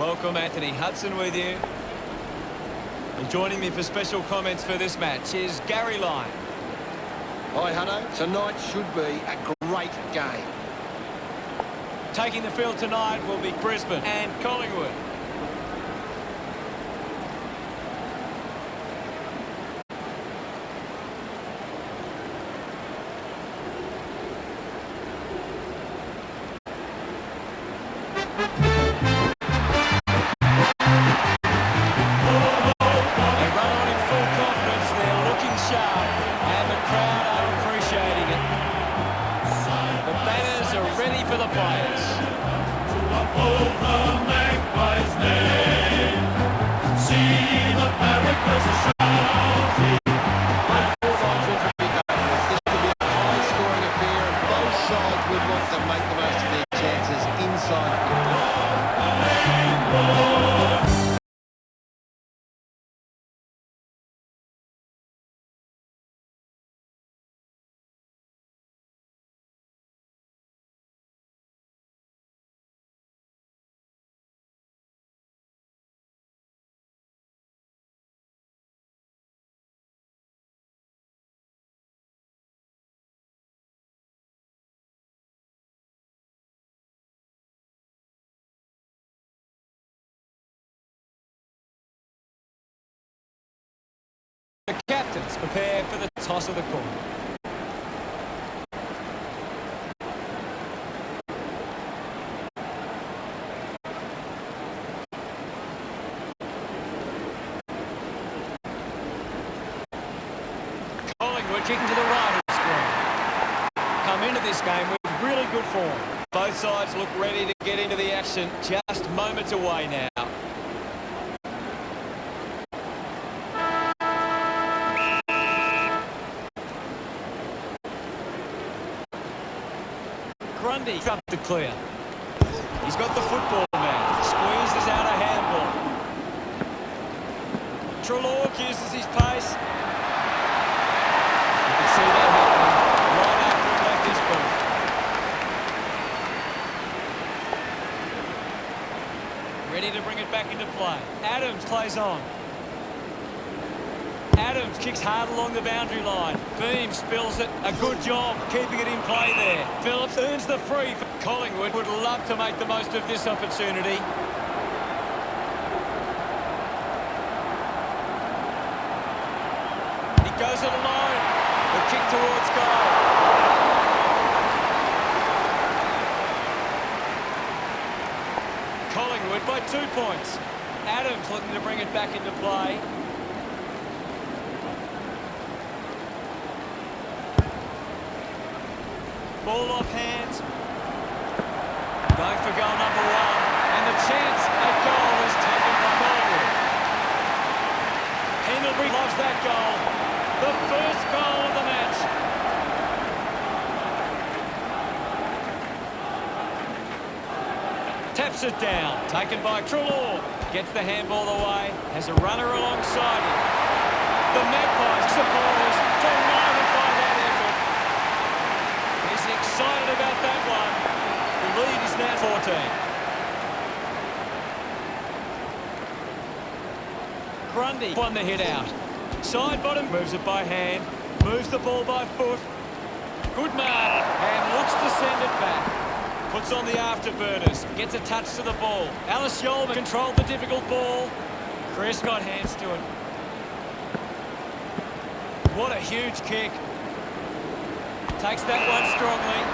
Welcome, Anthony Hudson with you. And joining me for special comments for this match is Gary Lyon. Hi, Hutto. Tonight should be a great game. Taking the field tonight will be Brisbane and Collingwood. The captains prepare for the toss of the coin. Collingwood kicking to the right of the screen. Come into this game with really good form. Both sides look ready to get into the action, just moments away now. Grundy up to clear. He's got the football now. Squeezes out a handball. Treloar uses his pace. You can see that happening right after he left his boot. Ready to bring it back into play. Adams plays on. Adams kicks hard along the boundary line. Beam spills it. A good job keeping it in play there. Phillips earns the free. Collingwood would love to make the most of this opportunity. He goes it alone. The kick towards goal. Collingwood by 2 points. Adams looking to bring it back into play. Ball off hands. Going for goal number 1. And the chance at goal is taken by Collingwood. Pendlebury loves that goal. The first goal of the match. Taps it down. Taken by Treloar. Gets the handball away. Has a runner alongside him. The Magpies supporters delighted by that effort. He's excited about that one. The lead is now 14. Grundy won the hit out. Side bottom moves it by hand. Moves the ball by foot. Good mark. And looks to send it back. Puts on the afterburners. Gets a touch to the ball. Alice Yolman controlled the difficult ball. Chris got hands to it. What a huge kick. Takes that one strongly.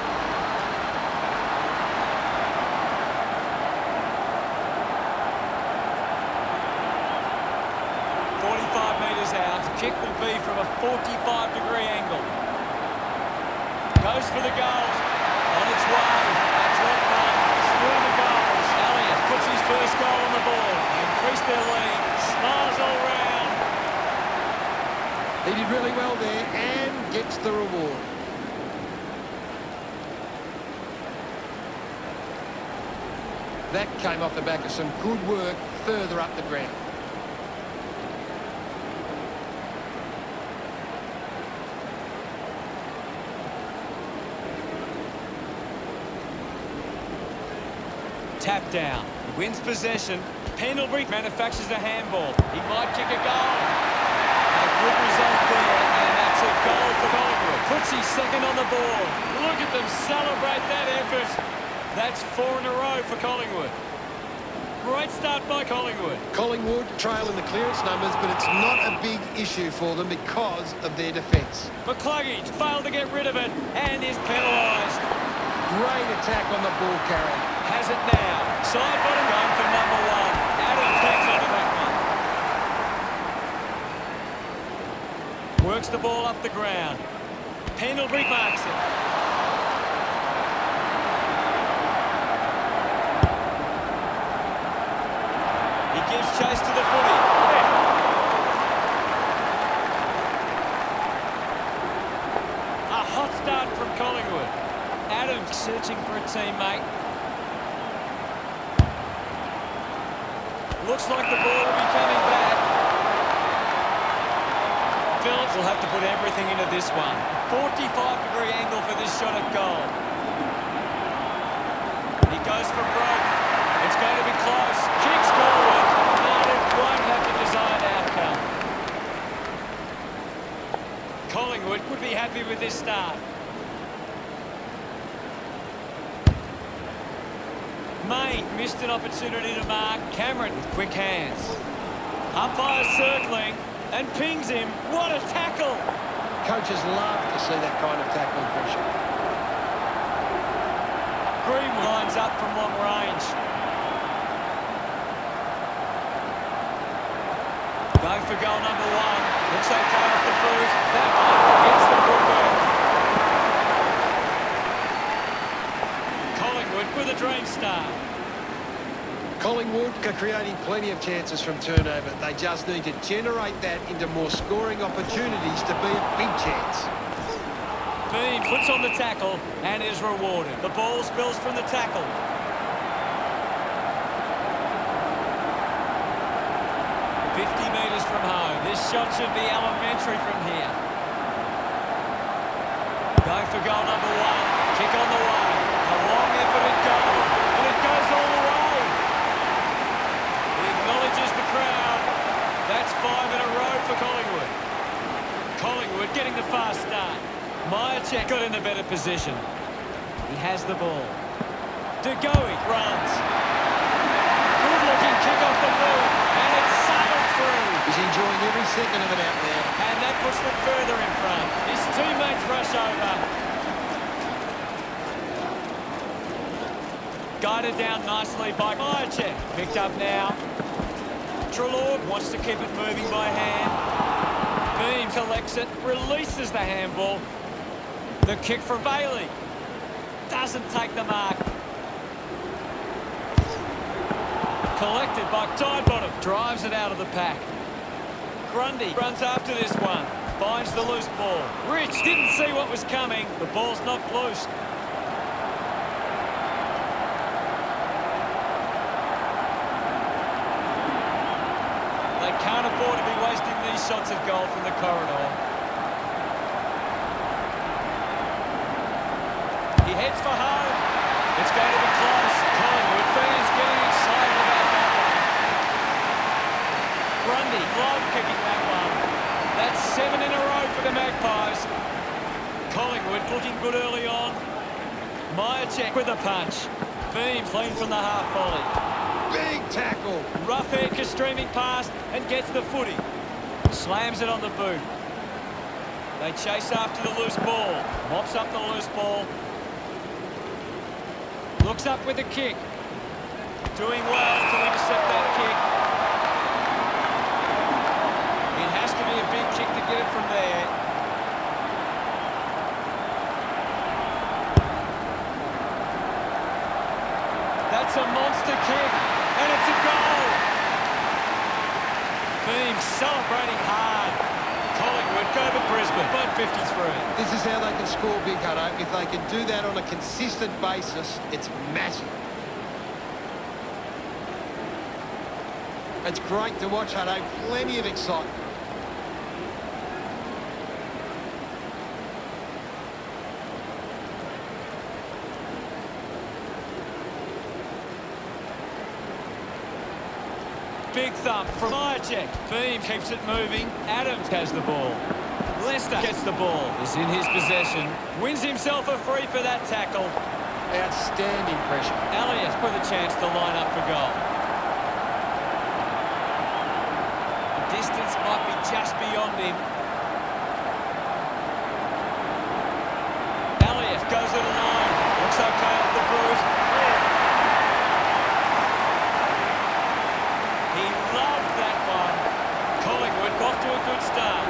Kick will be from a 45-degree angle. Goes for the goals. On its way. A drop run. Through the goals. Elliott puts his first goal on the board. Increased their lead. Smiles all round. He did really well there and gets the reward. That came off the back of some good work further up the ground. Tap down. Wins possession. Pendlebury manufactures a handball. He might kick a goal. A good result there, and that's a goal for Collingwood. Puts his second on the board. Look at them celebrate that effort. That's 4 in a row for Collingwood. Great start by Collingwood. Collingwood trail in the clearance numbers, but it's not a big issue for them because of their defence. McCluggage failed to get rid of it and is penalised. Great attack on the ball carrier. Has it now. Side bottom going for number 1. Adam takes onto that one. Works the ball up the ground. Pendlebury marks it. He gives chase to the footy. A hot start from Collingwood. Adams searching for a teammate. Looks like the ball will be coming back. Phillips will have to put everything into this one. 45-degree angle for this shot at goal. He goes for broke. It's going to be close. Kicks forward. But it won't have the desired outcome. Collingwood would be happy with this start. Main missed an opportunity to mark. Cameron with quick hands. Umpire circling and pings him. What a tackle! Coaches love to see that kind of tackling pressure. Green lines up from long range. Going for goal number 1. Looks okay off the boot. That one hits the woodwork. Collingwood with a dream start. Collingwood are creating plenty of chances from turnover. They just need to generate that into more scoring opportunities to be a big chance. Bean puts on the tackle and is rewarded. The ball spills from the tackle. From home. This shot should be elementary from here. Going for goal number 1. Kick on the way. A long effort at goal. And it goes all the way. He acknowledges the crowd. That's 5 in a row for Collingwood. Collingwood getting the fast start. Myercheck got in a better position. He has the ball. De Goey runs. Good looking kick off the boot. And it's sailed through. He's enjoying every second of it out there. And that puts them further in front. His teammates rush over. Guided down nicely by Myercheck. Picked up now. Treloar wants to keep it moving by hand. Beam collects it, releases the handball. The kick from Bailey. Doesn't take the mark. Collected by Tidebottom. Drives it out of the pack. Grundy runs after this one. Finds the loose ball. Rich didn't see what was coming. The ball's knocked loose. They can't afford to be wasting these shots at goal from the corridor. He heads for home. It's going to be close. Collingwood fans getting excited about that one. Grundy glove kicking that one. That's 7 in a row for the Magpies. Collingwood looking good early on. Myercheck with a punch. Beam clean from the half volley. Big tackle. Rough Edgar streaming past and gets the footy. Slams it on the boot. They chase after the loose ball. Mops up the loose ball. Looks up with a kick. Doing well to intercept that kick. It has to be a big kick to get it from there. That's a monster kick, and it's a goal. Beam celebrating hard. Collingwood go to Brisbane by 53. This is how they can score big, Hutto. If they can do that on a consistent basis, it's massive. It's great to watch, Hutto. Plenty of excitement. big thump from Myercheck. Beam keeps it moving. Adams has the ball. Lester gets the ball. Is in his possession. Wins himself a free for that tackle. Outstanding pressure. Elliott with a chance to line up for goal. The distance might be just beyond him. Elliott goes it alone. Looks okay at the boot. He loved that one. Collingwood got to a good start.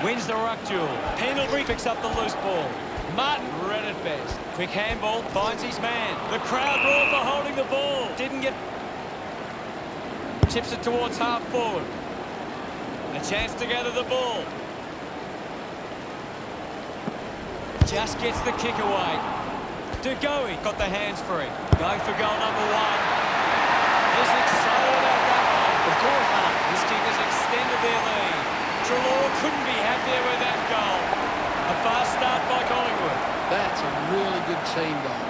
Wins the ruck duel. Pendlebury picks up the loose ball. Martin read it best. Quick handball, finds his man. The crowd roar for holding the ball. Didn't get... Chips it towards half forward. A chance to gather the ball. Just gets the kick away. Degoe got the hands free. Going for goal number one. He's excited about that one. Of course not. This kick has extended their lead. Treloar couldn't be happier with that goal. A fast start by Collingwood. That's a really good team goal.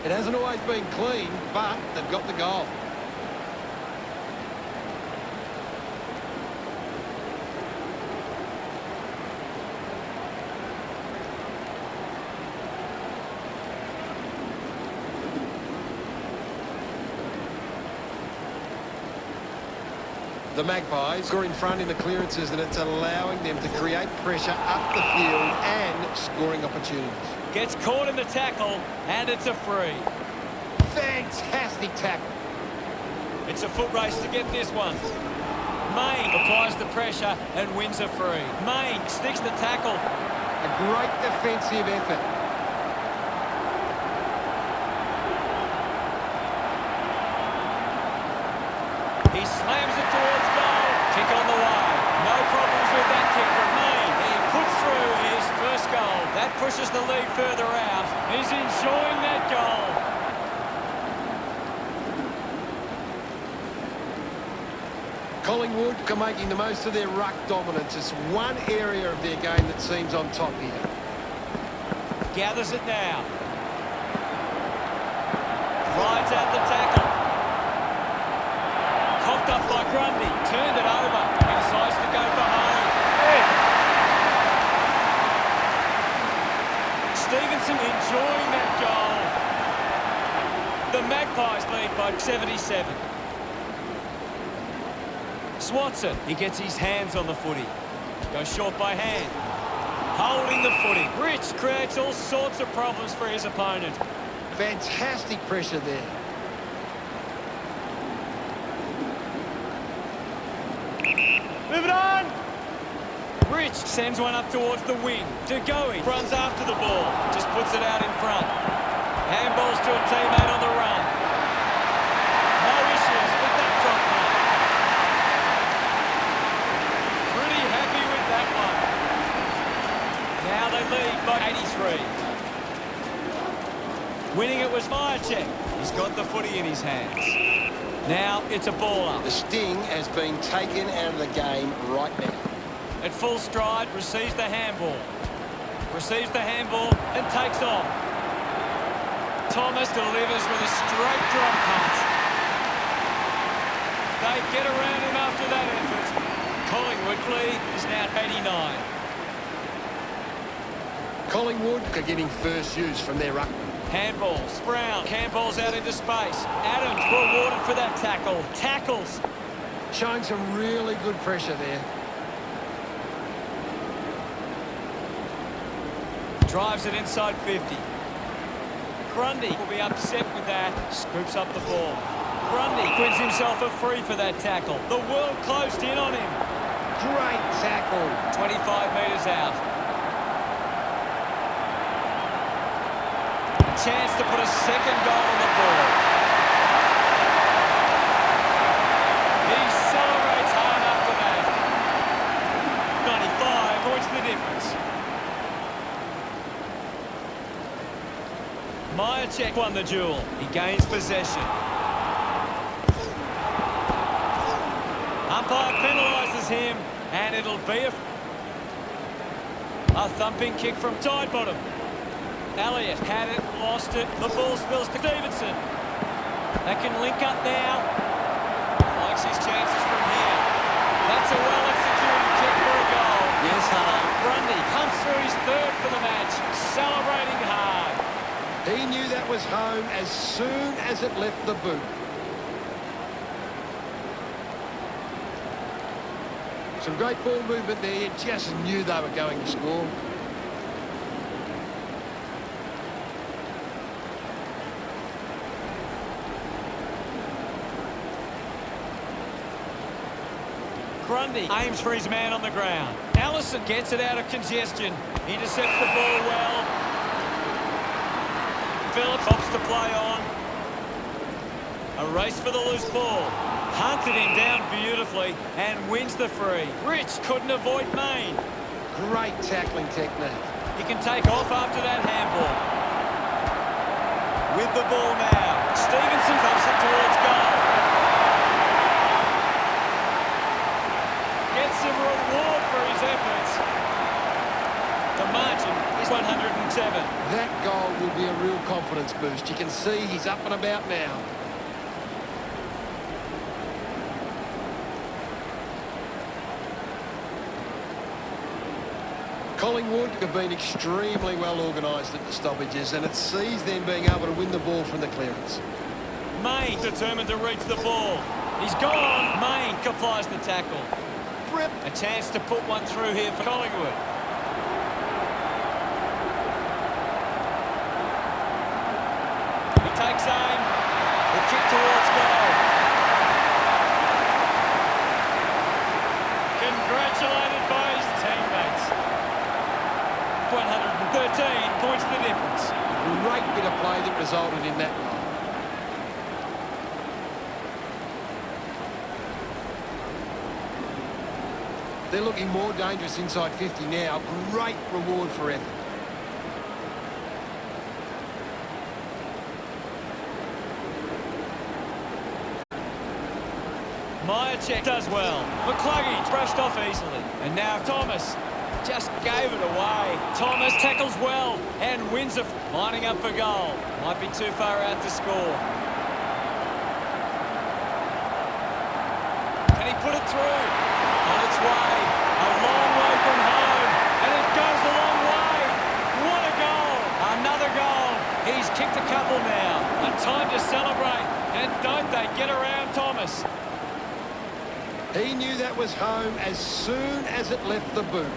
It hasn't always been clean, but they've got the goal. The Magpies are in front in the clearances, and it's allowing them to create pressure up the field and scoring opportunities. Gets caught in the tackle, and it's a free. Fantastic tackle. It's a foot race to get this one. Main applies the pressure and wins a free. Main sticks the tackle. A great defensive effort. He slams it towards goal. Kick on the way. No problems with that kick from Main. He puts through his first goal. That pushes the lead further out. He's enjoying that goal. Collingwood are making the most of their ruck dominance. It's one area of their game that seems on top here. Gathers it now. Rides out the tackle. Coughed up by Grundy. Turned it over. He decides to go for home. Stevenson enjoying that goal. The Magpies lead by 77. Swats it. He gets his hands on the footy. Goes short by hand. Holding the footy. Rich creates all sorts of problems for his opponent. Fantastic pressure there. Move it on! Rich sends one up towards the wing. Degoe runs after the ball. Just puts it out in front. Handballs to a teammate on the run. No issues with that drop one. Pretty happy with that one. Now they lead by 83. Winning it was Myercheck. He's got the footy in his hands. Now it's a ball up. The sting has been taken out of the game right now. At full stride, receives the handball. Receives the handball and takes off. Thomas delivers with a straight drop pass. They get around him after that effort. Collingwood lead is now 89. Collingwood are getting first use from their ruckman. Handballs. Brown. Handballs out into space. Adams rewarded for that tackle. Tackles. Showing some really good pressure there. Drives it inside 50. Grundy will be upset with that. Scoops up the ball. Grundy wins himself a free for that tackle. The world closed in on him. Great tackle. 25 metres out. Chance to put a second goal on the board. He celebrates hard after that. 95 points the difference. Myercheck won the duel. He gains possession. Umpire penalises him, And it'll be a thumping kick from side bottom. Elliott had it, lost it. The ball spills to Stevenson. They can link up now. Likes his chances from here. That's a well-executed kick for a goal. Yes, Hunter. Grundy comes through his third for the match, celebrating hard. He knew that was home as soon as it left the boot. Some great ball movement there. You just knew they were going to score. Grundy aims for his man on the ground. Allison gets it out of congestion. Intercepts the ball well. Phillips opts to play on. A race for the loose ball. Hunted him down beautifully and wins the free. Rich couldn't avoid Main. Great tackling technique. He can take off after that handball. With the ball now. Stevenson comes it towards goal. Gets some reward for his efforts. The margin is 107. That goal will be a real confidence boost. You can see he's up and about now. Collingwood have been extremely well organised at the stoppages, and it sees them being able to win the ball from the clearance. Main determined to reach the ball. He's gone. Main applies the tackle. A chance to put one through here for Collingwood. He takes aim. The kick towards goal. Congratulated by his teammates. 113 points the difference. Great bit of play that resulted in that goal. They're looking more dangerous inside 50 now. Great reward for effort. Myercheck does well. McCluggage brushed off easily. And now Thomas just gave it away. Thomas tackles well and wins it. Lining up for goal. Might be too far out to score. Can he put it through? On its way. A long way from home. And it goes a long way. What a goal. Another goal. He's kicked a couple now. A time to celebrate. And don't they get around Thomas? He knew that was home as soon as it left the boot.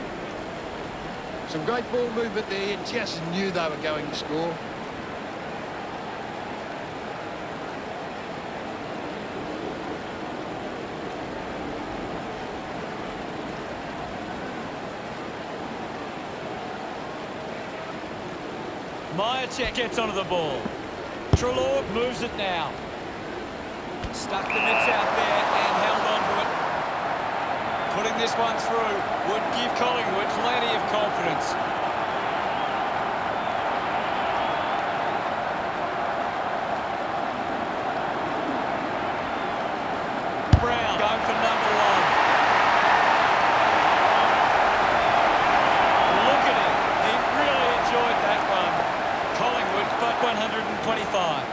Some great ball movement there. You just knew they were going to score. Myercheck gets onto the ball. Treloar moves it now. Stuck the mitts out there and held on to it. Putting this one through would give Collingwood plenty of confidence. Brown going for number one. Look at him. He really enjoyed that run. Collingwood but 125.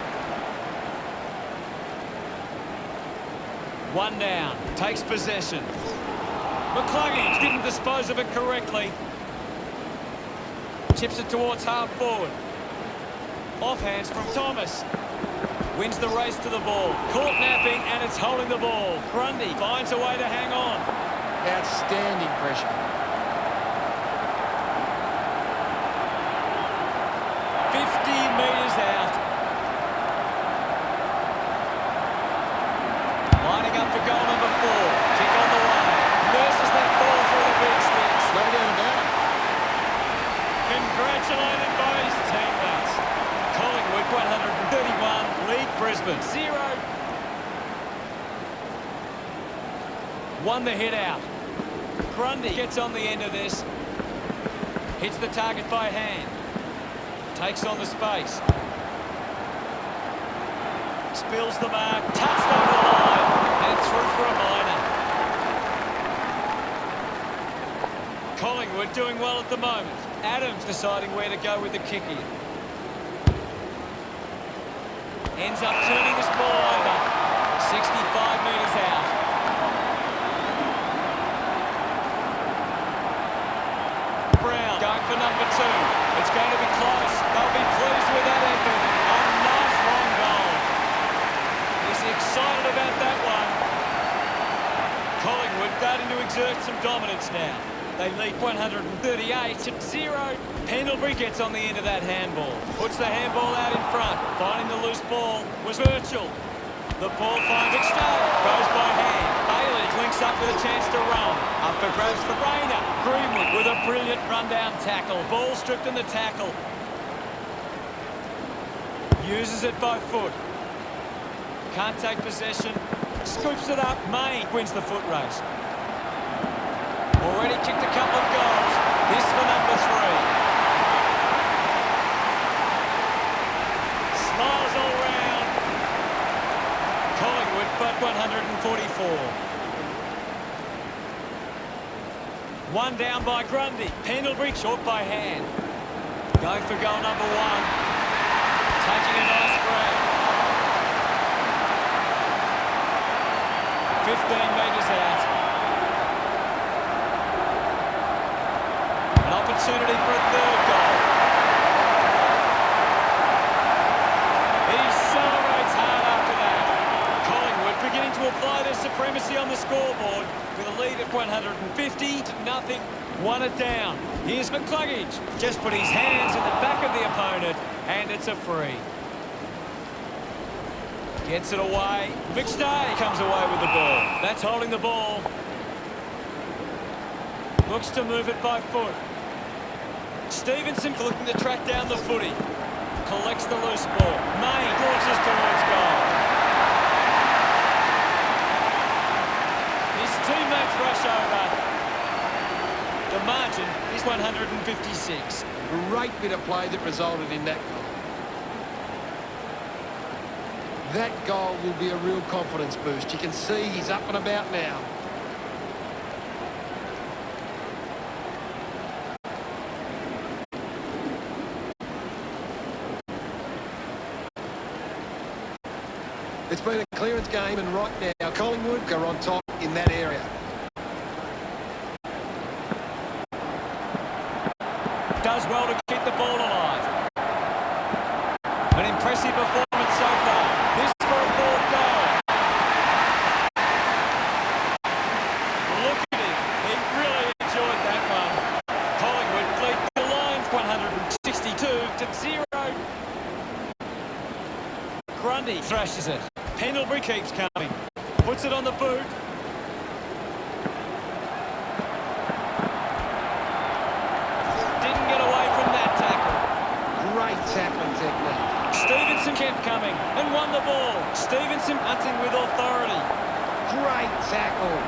One down. Takes possession. McCluggage didn't dispose of it correctly. Chips it towards half forward. Offhands from Thomas. Wins the race to the ball. Caught napping and it's holding the ball. Grundy finds a way to hang on. Outstanding pressure. 50 metres out. Lining up for goal number 4. Kick on the way. Nurses that ball through the big sticks. No doubt about it. Congratulated by his teammates. Collingwood 131, lead Brisbane 0. Won the hit out. Grundy gets on the end of this. Hits the target by hand. Takes on the space. Spills the mark. Touched over the line. And through for a minor. Collingwood doing well at the moment. Adams deciding where to go with the kick in. Ends up turning this ball over. 65 metres out. Brown going for number 2. It's going to be close. They'll be pleased with that effort. A nice long goal. He's excited about that one. Collingwood starting to exert some dominance now. They lead 138-0. Pendlebury gets on the end of that handball. Puts the handball out in front. Finding the loose ball was Virgil. The ball finds its stay. Goes by hand. Bailey links up with a chance to run. Up for grabs for Rayner. Greenwood with a brilliant rundown tackle. Ball stripped in the tackle. Uses it by foot. Can't take possession. Scoops it up. Main wins the foot race. Already kicked a couple of goals. This for number 3. Smiles all round. Collingwood, but 144. One down by Grundy. Pendlebury short by hand. Going for goal number 1. Taking a nice grab. 15 metres out. Opportunity for a third goal. He celebrates hard after that. Collingwood beginning to apply their supremacy on the scoreboard with a lead at 150-0. One it down. Here's McCluggage. Just put his hands in the back of the opponent and it's a free. Gets it away. McStay comes away with the ball. That's holding the ball. Looks to move it by foot. Stevenson looking to track down the footy. Collects the loose ball. May launches towards goal. His teammates rush over. The margin is 156. Great bit of play that resulted in that goal. That goal will be a real confidence boost. You can see he's up and about now. It's been a clearance game, and right now Collingwood are on top in that area. Does well to keep the ball alive. An impressive performance so far. This for a fourth goal. Look at him. He really enjoyed that one. Collingwood lead the Lions 162-0. Grundy thrashes it. Pendlebury keeps coming. Puts it on the boot. Didn't get away from that tackle. Great tackling technique. Stevenson kept coming and won the ball. Stevenson hunting with authority. Great tackle.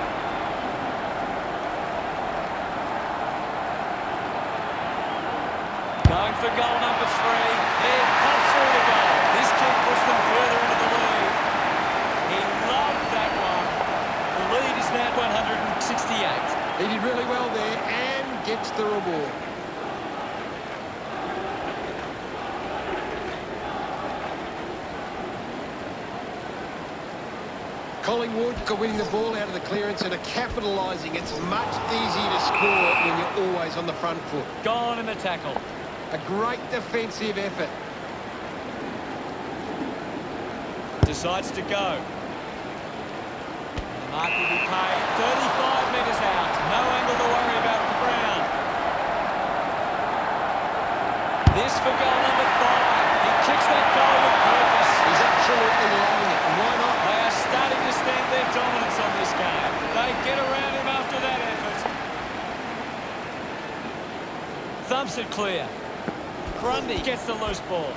Going for goal number 3. It pops through the goal. This kick puts them further into the lead. He loved that one. The lead is now 168. He did really well there and gets the reward. Collingwood are winning the ball out of the clearance and are capitalising. It's much easier to score when you're always on the front foot. Gone in the tackle. A great defensive effort. Decides to go. The mark will be paid. 35 metres out. No angle to worry about for Brown. This for goal number 5. He kicks that goal with purpose. He's absolutely loving it. And why not? They are starting to stamp their dominance on this game. They get around him after that effort. Thumps it clear. Grundy gets the loose ball.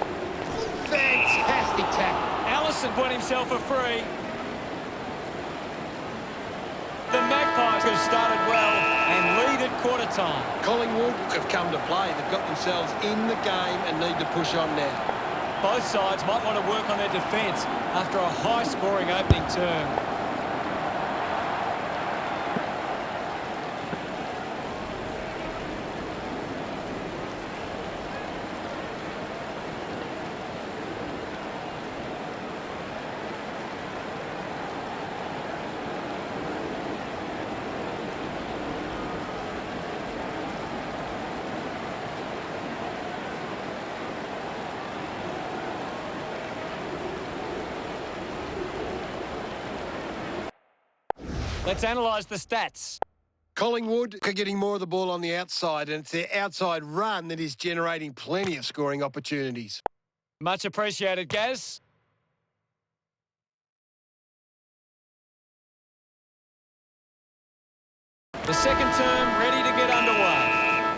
Fantastic tackle. Allison won himself a free. The Magpies have started well and lead at quarter time. Collingwood have come to play. They've got themselves in the game and need to push on now. Both sides might want to work on their defence after a high-scoring opening term. Let's analyse the stats. Collingwood are getting more of the ball on the outside, and it's their outside run that is generating plenty of scoring opportunities. Much appreciated, Gaz. The second term ready to get underway.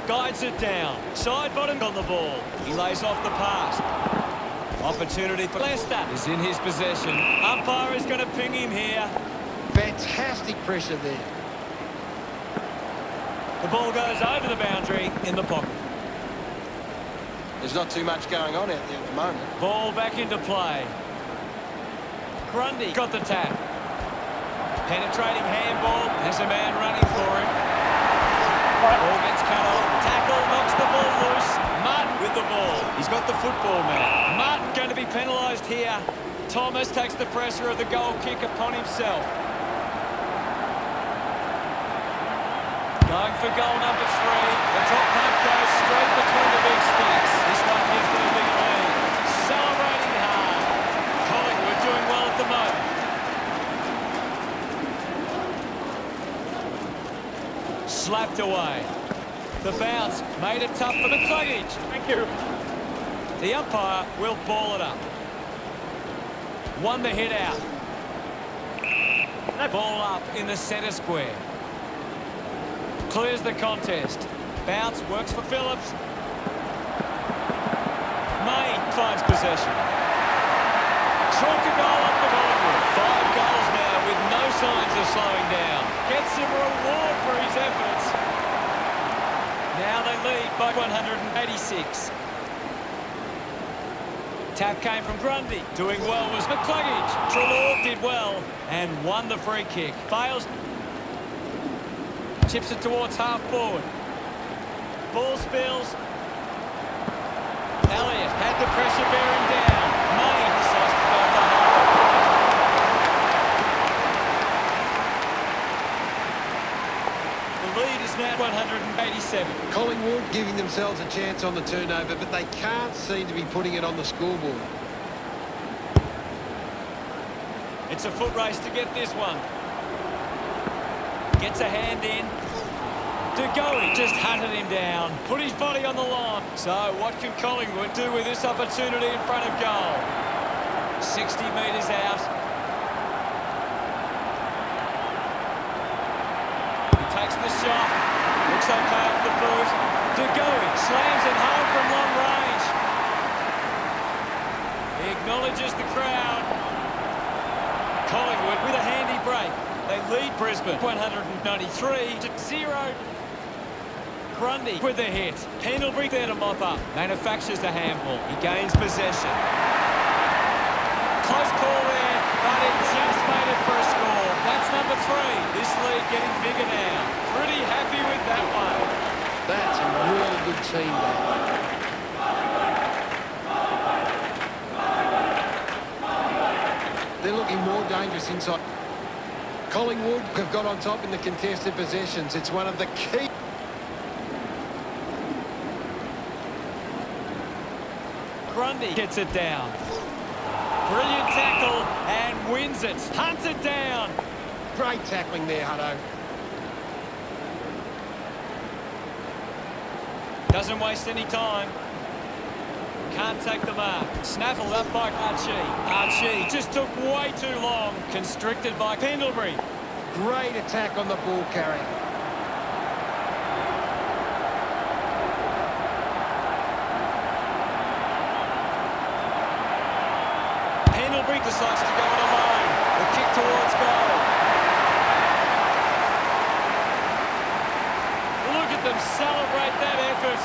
Guides it down. Side bottom on the ball. He lays off the pass. Opportunity for Leicester is in his possession. Umpire is going to ping him here. Fantastic pressure there. The ball goes over the boundary in the pocket. There's not too much going on out there at the moment. Ball back into play. Grundy got the tap. Penetrating handball. There's a man running for him. Ball gets cut off. Tackle, knocks the ball loose. Martin with the ball. He's got the football man. Martin going to be penalised here. Thomas takes the pressure of the goal kick upon himself. Going for goal number 3. The top punt goes straight between the big sticks. This one gives them a big lead. Celebrating hard. Collingwood doing well at the moment. Slapped away. The bounce made it tough for McCluggage. Thank you. The umpire will ball it up. Won the hit out. Ball up in the centre square. Clears the contest. Bounce works for Phillips. May finds possession. Chalk a goal up the Collingwood. 5 goals now with no signs of slowing down. Gets him a reward for his efforts. Now they lead by 186. Tap came from Grundy. Doing well was McCluggage. Treloar did well and won the free kick. Fails. Chips it towards half forward. Ball spills. Elliott had the pressure bearing down. May decides to go behind. The lead is now 187. Collingwood giving themselves a chance on the turnover, but they can't seem to be putting it on the scoreboard. It's a foot race to get this one. Gets a hand in. Dugowie just hunted him down. Put his body on the line. So what can Collingwood do with this opportunity in front of goal? 60 metres out. He takes the shot. Looks okay up the boot. Dugowie slams it home from long range. He acknowledges the crowd. Collingwood with a handy break. They lead Brisbane 193 to 0. Grundy with the hit. Pendlebury there to mop up. Manufactures the handball. He gains possession. Close call there, but it just made it for a score. That's number 3. This lead getting bigger now. Pretty happy with that one. That's a really good team there. They're looking more dangerous inside. Collingwood have got on top in the contested possessions. It's one of the key. Grundy gets it down. Brilliant tackle and wins it. Hunted down. Great tackling there, Hutto. Doesn't waste any time. Can't take the mark. Snaffled up by Archie. Archie just took way too long. Constricted by Pendlebury. Great attack on the ball carry. Pendlebury decides to go it alone. The kick towards goal. Look at them celebrate that effort.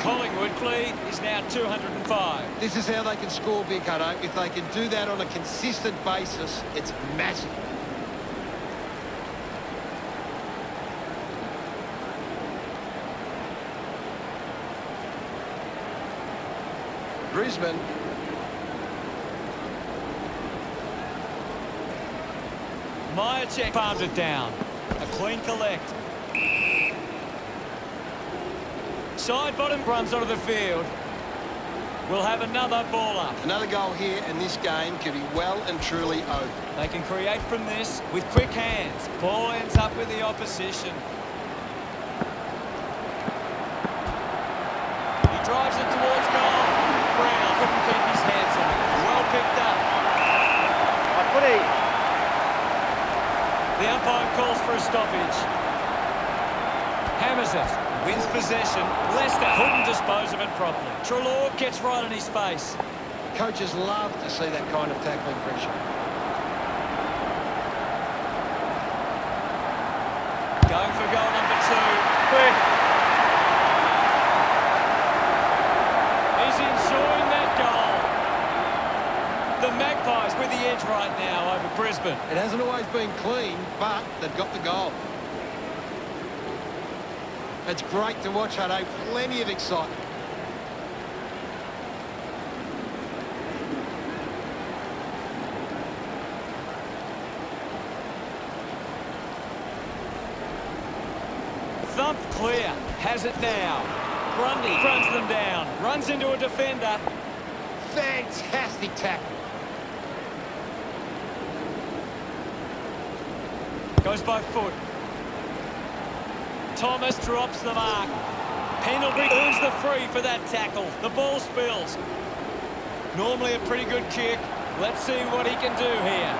Collingwood lead is now 205. This is how they can score big, Hutto. If they can do that on a consistent basis, it's massive. Brisbane. Myercheck palmed it down. A clean collect. Side bottom runs onto the field. We'll have another ball up. Another goal here, and this game could be well and truly over. They can create from this with quick hands. Ball ends up with the opposition. He drives it towards goal. Brown couldn't keep his hands on it. Well picked up. The umpire calls for a stoppage. Hammers it. Wins possession. Leicester couldn't dispose of it properly. Treloar gets right in his face. Coaches love to see that kind of tackling pressure. Going for goal number 2. He's enjoying that goal. The Magpies with the edge right now over Brisbane. It hasn't always been clean, but they've got the goal. It's great to watch, Hutto. Plenty of excitement. Thump clear. Has it now. Grundy runs them down. Runs into a defender. Fantastic tackle. Goes by foot. Thomas drops the mark. Pendlebury earns the free for that tackle. The ball spills. Normally a pretty good kick. Let's see what he can do here.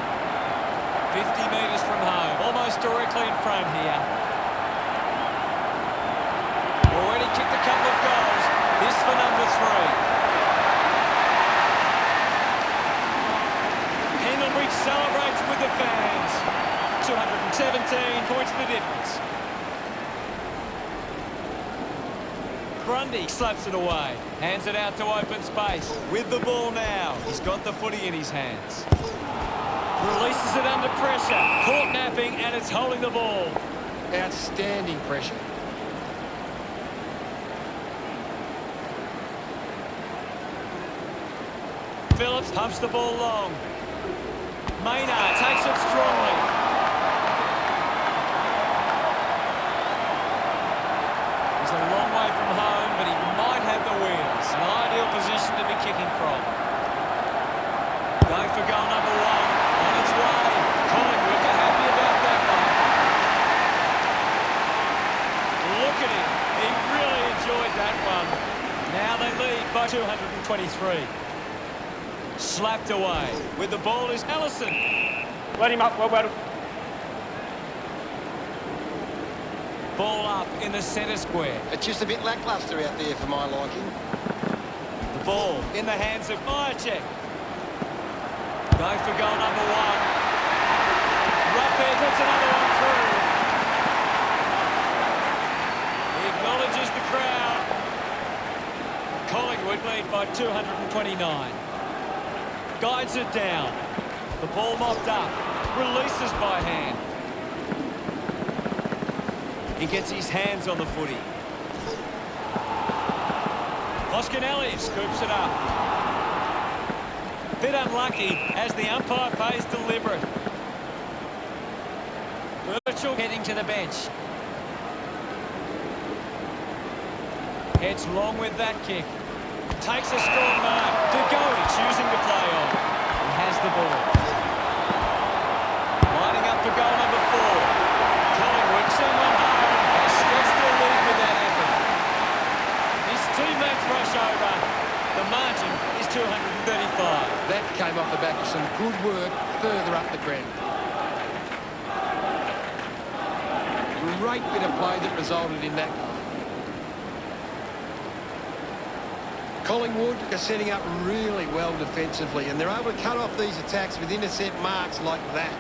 50 metres from home. Almost directly in front here. Already kicked a couple of goals. This for number 3. Pendlebury celebrates with the fans. 217 points the difference. Grundy slaps it away. Hands it out to open space. With the ball now. He's got the footy in his hands. Releases it under pressure. Caught napping and it's holding the ball. Outstanding pressure. Phillips pumps the ball long. Maynard takes it strongly. He's a long way from home, but he might have the wheels. An ideal position to be kicking from. Going for goal number 1. On its way. Collingwood are happy about that one. Look at him. He really enjoyed that one. Now they lead by 223. Slapped away. With the ball is Ellison. Let him up, well. Ball up in the centre square. It's just a bit lacklustre out there for my liking. The ball in the hands of Myercheck. Going for goal number 1. Ruppert puts another one through. He acknowledges the crowd. Collingwood lead by 229. Guides it down. The ball mopped up. Releases by hand. He gets his hands on the footy. Hoskinelli scoops it up. Bit unlucky as the umpire pays deliberate. Birchall heading to the bench. Heads long with that kick. Takes a strong mark. De Goey choosing to play on. He has the ball. Lining up for goal number 4. Collingwood send one home. They stretch their lead with that effort. His teammates rush over. The margin is 235. That came off the back of some good work further up the ground. Great bit of play that resulted in that goal. Collingwood are setting up really well defensively, and they're able to cut off these attacks with intercept marks like that.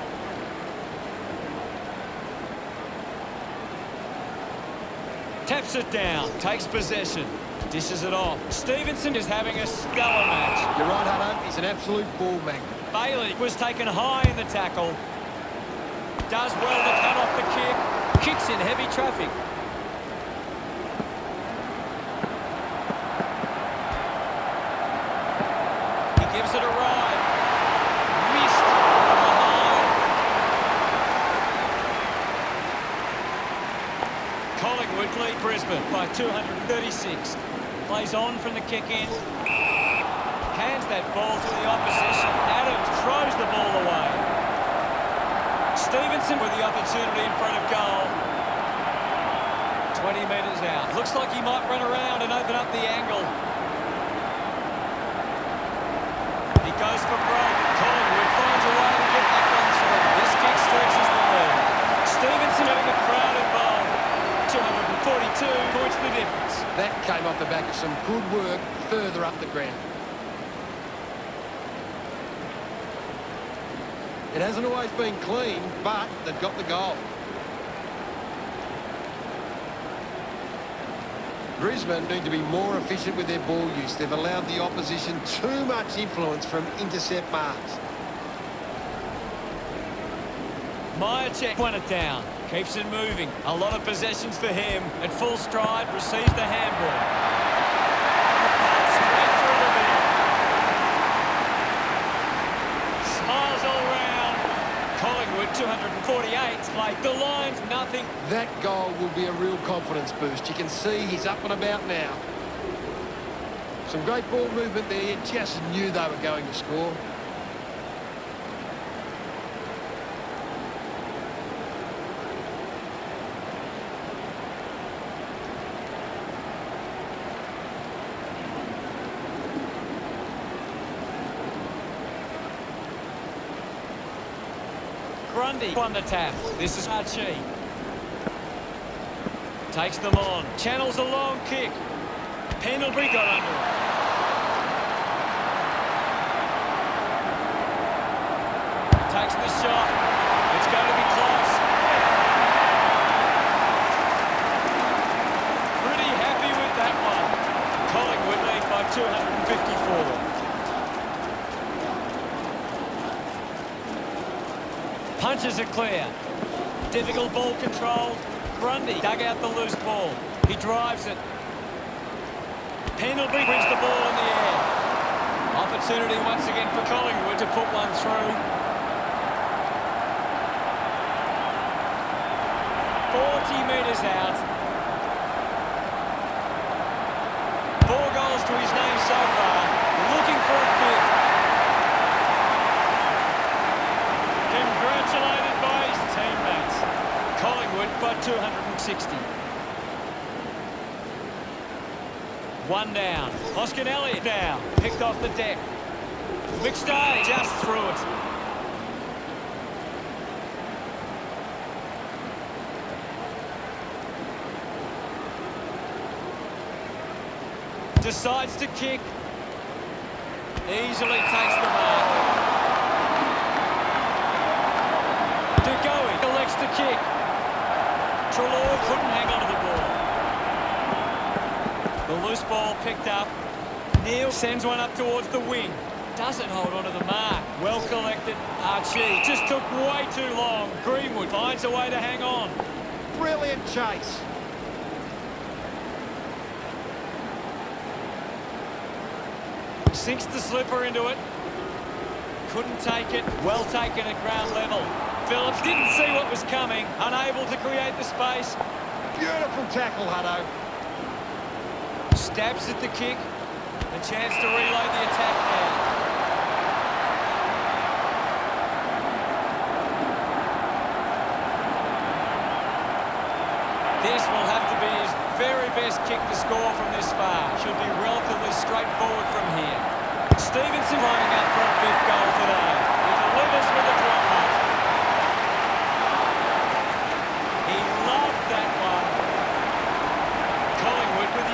Taps it down, takes possession, dishes it off. Stevenson is having a stellar match. You're right, Hutto. He's an absolute ball magnet. Bailey was taken high in the tackle. Does well to cut off the kick. Kicks in heavy traffic. He gives it a ride. Missed from behind. Collingwood lead Brisbane by 236. Plays on from the kick in. Hands that ball to the opposition. Adams throws the ball away. Stevenson with the opportunity in front of goal. 20 metres out. Looks like he might run around and open up the angle. He goes for broke. Collingwood finds a way to get that one through. This kick stretches the lead. Stevenson having a crowd involved. 242 points the difference. That came off the back of some good work further up the ground. It hasn't always been clean, but they've got the goal. Brisbane need to be more efficient with their ball use. They've allowed the opposition too much influence from intercept marks. Myercheck won it down. Keeps it moving. A lot of possessions for him. At full stride, receives the handball. Straight through the middle. Smiles all round. Collingwood, 248. Like the lines, nothing. That goal will be a real confidence boost. You can see he's up and about now. Some great ball movement there. Just knew they were going to score. Grundy won the tap. This is Archie. Takes them on. Channels a long kick. Pendlebury got under it. Takes the shot. It's going to be close. Pretty happy with that one. Collingwood lead by 254. Punches it clear. Difficult ball control. Grundy dug out the loose ball. He drives it. Pendlebury brings the ball in the air. Opportunity once again for Collingwood to put one through. 40 metres out. 4 goals to his name so far. Looking for a fifth. Congratulated by his teammates. Collingwood by 260. One down. Oscar Elliott now. Picked off the deck. McStay just through it. Decides to kick. Easily takes the mark. Going, elects to kick. Treloar couldn't hang on to the ball. The loose ball picked up. Neal sends one up towards the wing. Doesn't hold on to the mark. Well collected. Archie just took way too long. Greenwood finds a way to hang on. Brilliant chase. Sinks the slipper into it. Couldn't take it. Well taken at ground level. Phillips didn't see what was coming, unable to create the space. Beautiful tackle, Hutto. Stabs at the kick. A chance to reload the attack now. This will have to be his very best kick to score from this far. Should be relatively straightforward from here. Stevenson lining up for a fifth goal today. He delivers with a drop punt.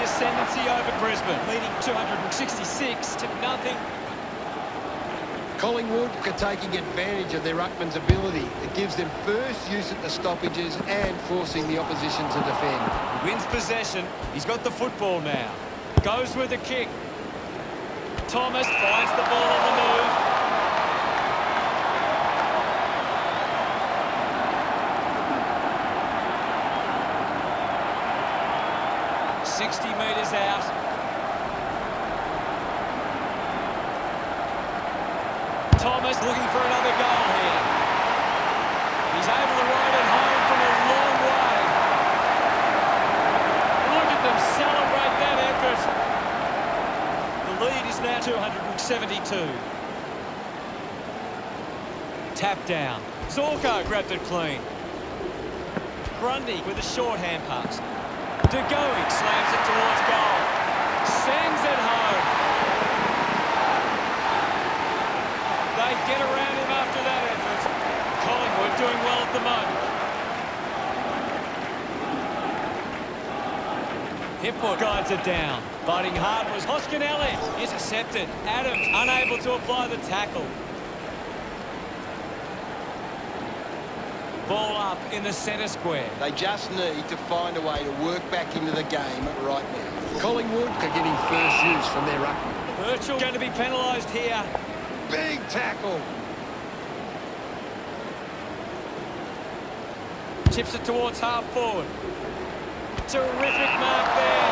Ascendancy over Brisbane, leading 266 to nothing. Collingwood are taking advantage of their ruckman's ability. It gives them first use at the stoppages and forcing the opposition to defend. He wins possession. He's got the football now. Goes with the kick. Thomas finds the ball on the move. 60 metres out. Thomas looking for another goal here. He's able to ride it home from a long way. Look at them celebrate that effort. The lead is now 260. 72. Tap down. Zorko grabbed it clean. Grundy with a short hand pass. De Goey slams it towards goal. Sends it home. They get around him after that effort. Collingwood doing well at the moment. Hipwood guides it down. Fighting hard was Hoskin Elliott. Intercepted. Adams unable to apply the tackle. Ball up in the centre square. They just need to find a way to work back into the game right now. Collingwood are getting first use from their ruckman. Birchall going to be penalised here. Big tackle. Chips it towards half forward. Terrific mark there.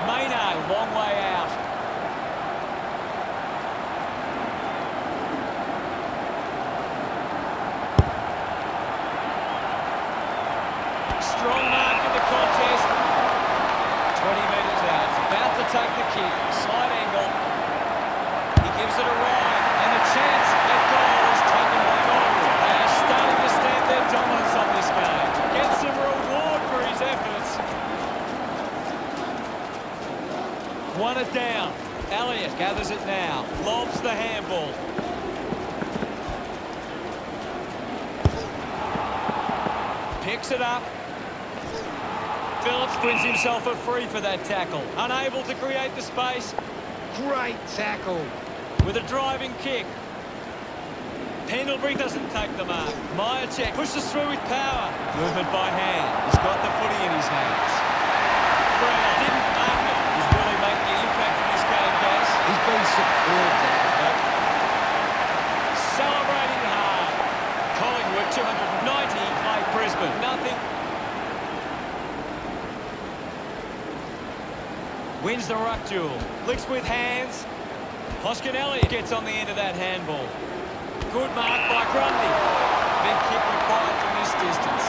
Maynard, long way out. Strong mark in the contest. 20 metres out. About to take the kick. Side angle. He gives it a ride. And the chance at goal is taken by Collingwood. They are starting to stamp their dominance on this game. Gets some reward for his efforts. Won it down. Elliott gathers it now. Lobs the handball. Picks it up. Phillips wins himself a free for that tackle. Unable to create the space. Great tackle. With a driving kick. Pendlebury doesn't take the mark. Myercheck pushes through with power. Movement by hand. He's got the footy in his hands. Brown didn't mark it. He's really making an impact in this game, guys. He's been superb today. Celebrating hard. Collingwood 290 play Brisbane. Nothing. Wins the ruck duel. Licks with hands. Hoskin Elliott gets on the end of that handball. Good mark by Grundy. Big kick required from this distance.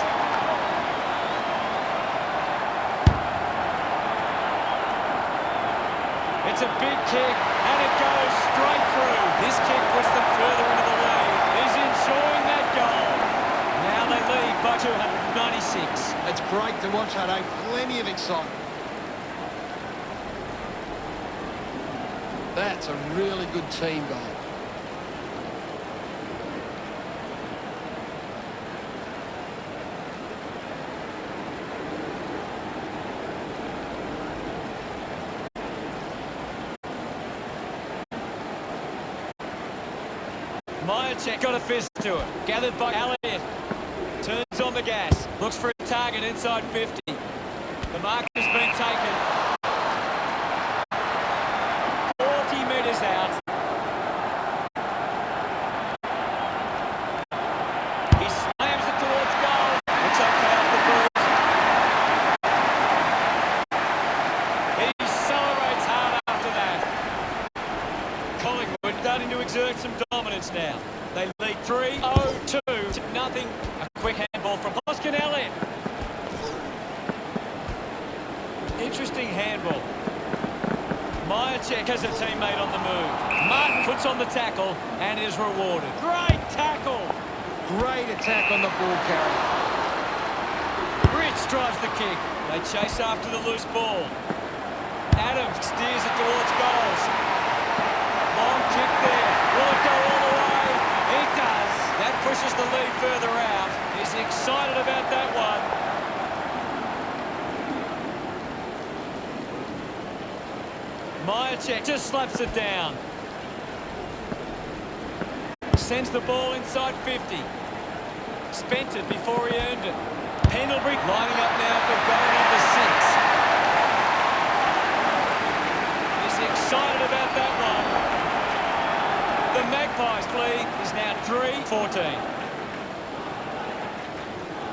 It's a big kick, and it goes straight through. This kick puts them further into the lead. He's enjoying that goal. Now they lead by 296. It's great to watch, Hutto. Plenty of excitement. That's a really good team goal. Myercheck got a fist to it. Gathered by Elliott. Turns on the gas. Looks for a target inside 50. The mark has been taken. 40 metres out. He slams it towards goal. Looks okay off the boot. He celebrates hard after that. Collingwood starting to exert some dominance now. They lead 3-0-2 to nothing. A quick handball from Hoskin Elliott. Interesting handball. Myercheck has a teammate on the move. Martin puts on the tackle and is rewarded. Great tackle. Great attack on the ball carrier. Rich drives the kick. They chase after the loose ball. Adams steers it towards goals. Long kick there. Will it go all the way? It does. That pushes the lead further out. He's excited about that one. Myercheck just slaps it down. Sends the ball inside 50. Spent it before he earned it. Pendlebury lining up now for goal number 6. He's excited about that one. The Magpies lead is now 3-14.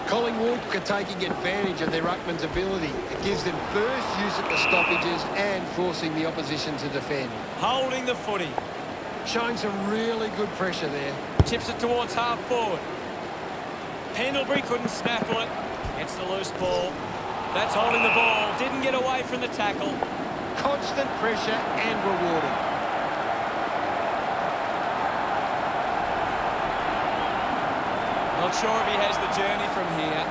Collingwood are taking advantage of their ruckman's ability. It gives them first use at the stoppages and forcing the opposition to defend. Holding the footy. Showing some really good pressure there. Chips it towards half forward. Pendlebury couldn't snaffle it. Gets the loose ball. That's holding the ball. Didn't get away from the tackle. Constant pressure and rewarded. Not sure if he has the journey from here.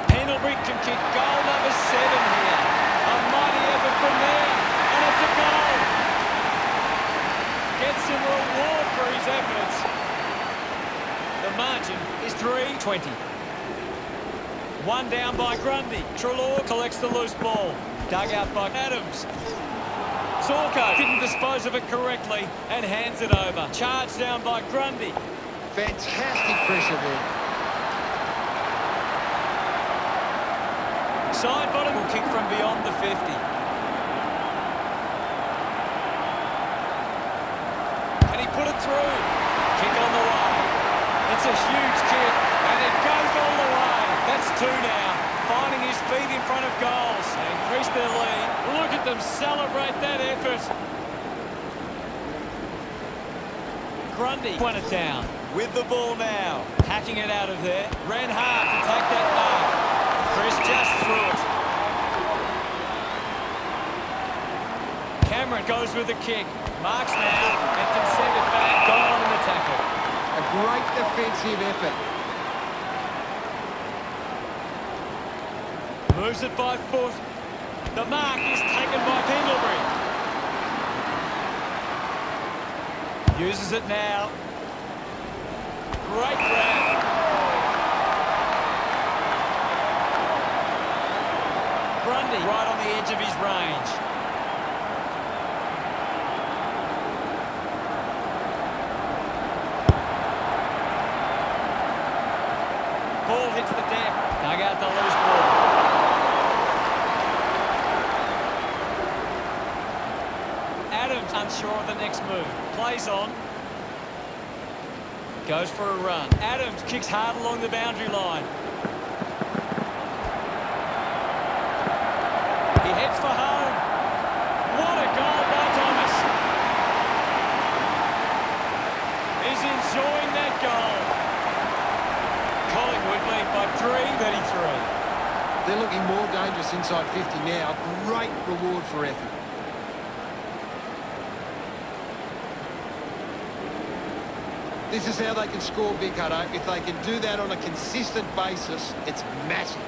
Pendlebury can kick goal number 7 here. A mighty effort from there, and it's a goal. Gets some reward for his efforts. The margin is 3-20. One down by Grundy. Treloar collects the loose ball. Dug out by Adams. Zorko didn't dispose of it correctly and hands it over. Charged down by Grundy. Fantastic pressure there. Side bottom will kick from beyond the 50. Can he put it through? Kick on the way. It's a huge kick, and it goes all the way. That's 2 now. Finding his feet in front of goals and increase their lead. Look at them celebrate that effort. Grundy won it down. With the ball now. Hacking it out of there. Ran hard to take that mark. Chris just threw it. Cameron goes with the kick. Marks now and can send it back. Goal in the tackle. A great defensive effort. Moves it by foot. The mark is taken by Pendlebury. Uses it now. Great grab. Grundy right on the edge of his range. Ball hits the deck. Dug out the loose ball. Adams unsure of the next move. Plays on. Goes for a run. Adams kicks hard along the boundary line. He heads for home. What a goal by Thomas. He's enjoying that goal. Collingwood lead by 3-33. They're looking more dangerous inside 50 now. Great reward for effort. This is how they can score big, Hutto. If they can do that on a consistent basis, it's massive.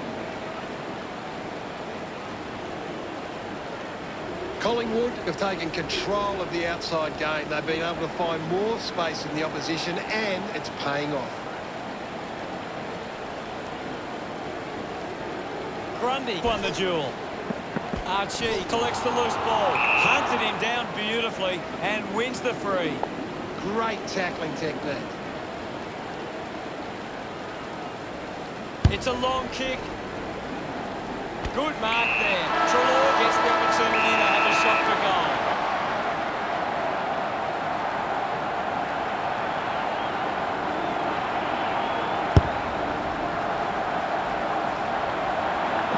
Collingwood have taken control of the outside game. They've been able to find more space in the opposition, and it's paying off. Grundy won the duel. Archie collects the loose ball. Hunted him down beautifully and wins the free. Great tackling technique. It's a long kick. Good mark there. Treloar gets the opportunity to have a shot for goal.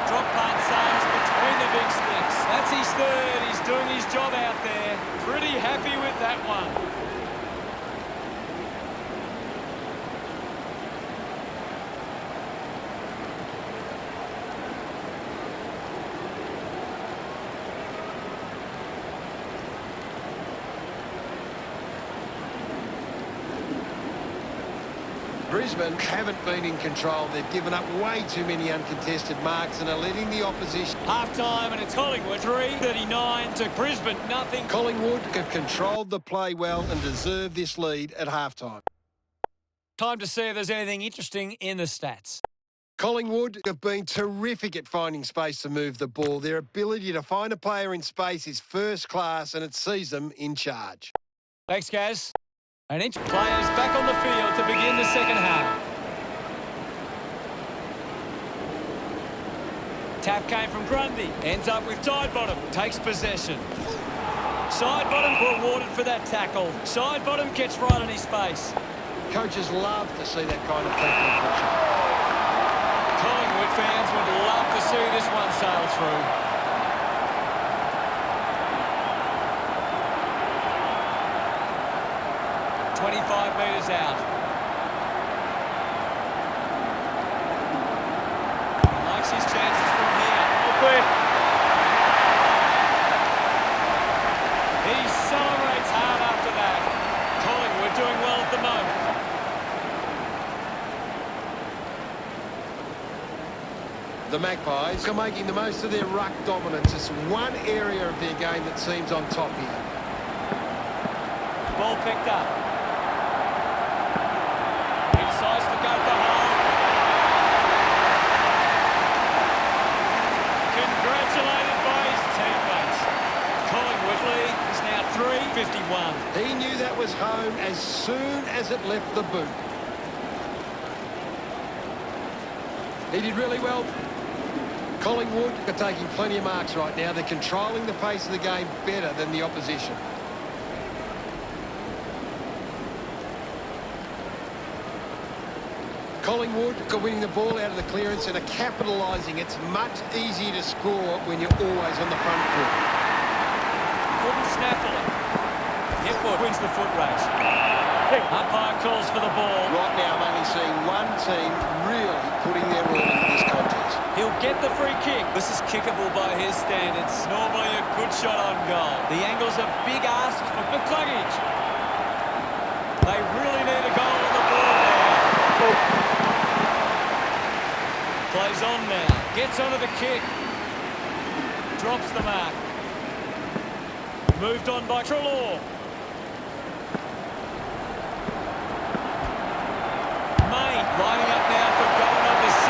Drop punt saves between the big sticks. That's his third. He's doing his job out there. Pretty happy with that one. Brisbane haven't been in control. They've given up way too many uncontested marks and are letting the opposition... Half-time, and it's Collingwood 3-39 to Brisbane, nothing. Collingwood have controlled the play well and deserve this lead at half-time. Time to see if there's anything interesting in the stats. Collingwood have been terrific at finding space to move the ball. Their ability to find a player in space is first class, and it sees them in charge. Thanks, Gaz. And each players back on the field to begin the second half. Tap came from Grundy. Ends up with Sidebottom. Takes possession. Sidebottom rewarded for that tackle. Sidebottom gets right on his face. Coaches love to see that kind of tackling pressure. Collingwood fans would love to see this one sail through. 25 5 metres out. He likes his chances from here. Clear. He celebrates hard after that. Collingwood doing well at the moment. The Magpies are making the most of their ruck dominance. It's one area of their game that seems on top here. Ball picked up. He decides to go for home. Congratulated by his teammates. Collingwood lead is now 3-51. He knew that was home as soon as it left the boot. He did really well. Collingwood are taking plenty of marks right now. They're controlling the pace of the game better than the opposition. Collingwood are winning the ball out of the clearance and are capitalising. It's much easier to score when you're always on the front foot. Couldn't snaffle it. Hipwood wins the foot race. Umpire calls for the ball. Right now I'm only seeing one team really putting their all into this contest. He'll get the free kick. This is kickable by his standards. Normally a good shot on goal. The angle's a big ask for McCluggage. They really need a goal on the ball now. Plays on now. Gets onto the kick. Drops the mark. Moved on by Treloar. Main lining up now for goal number 6.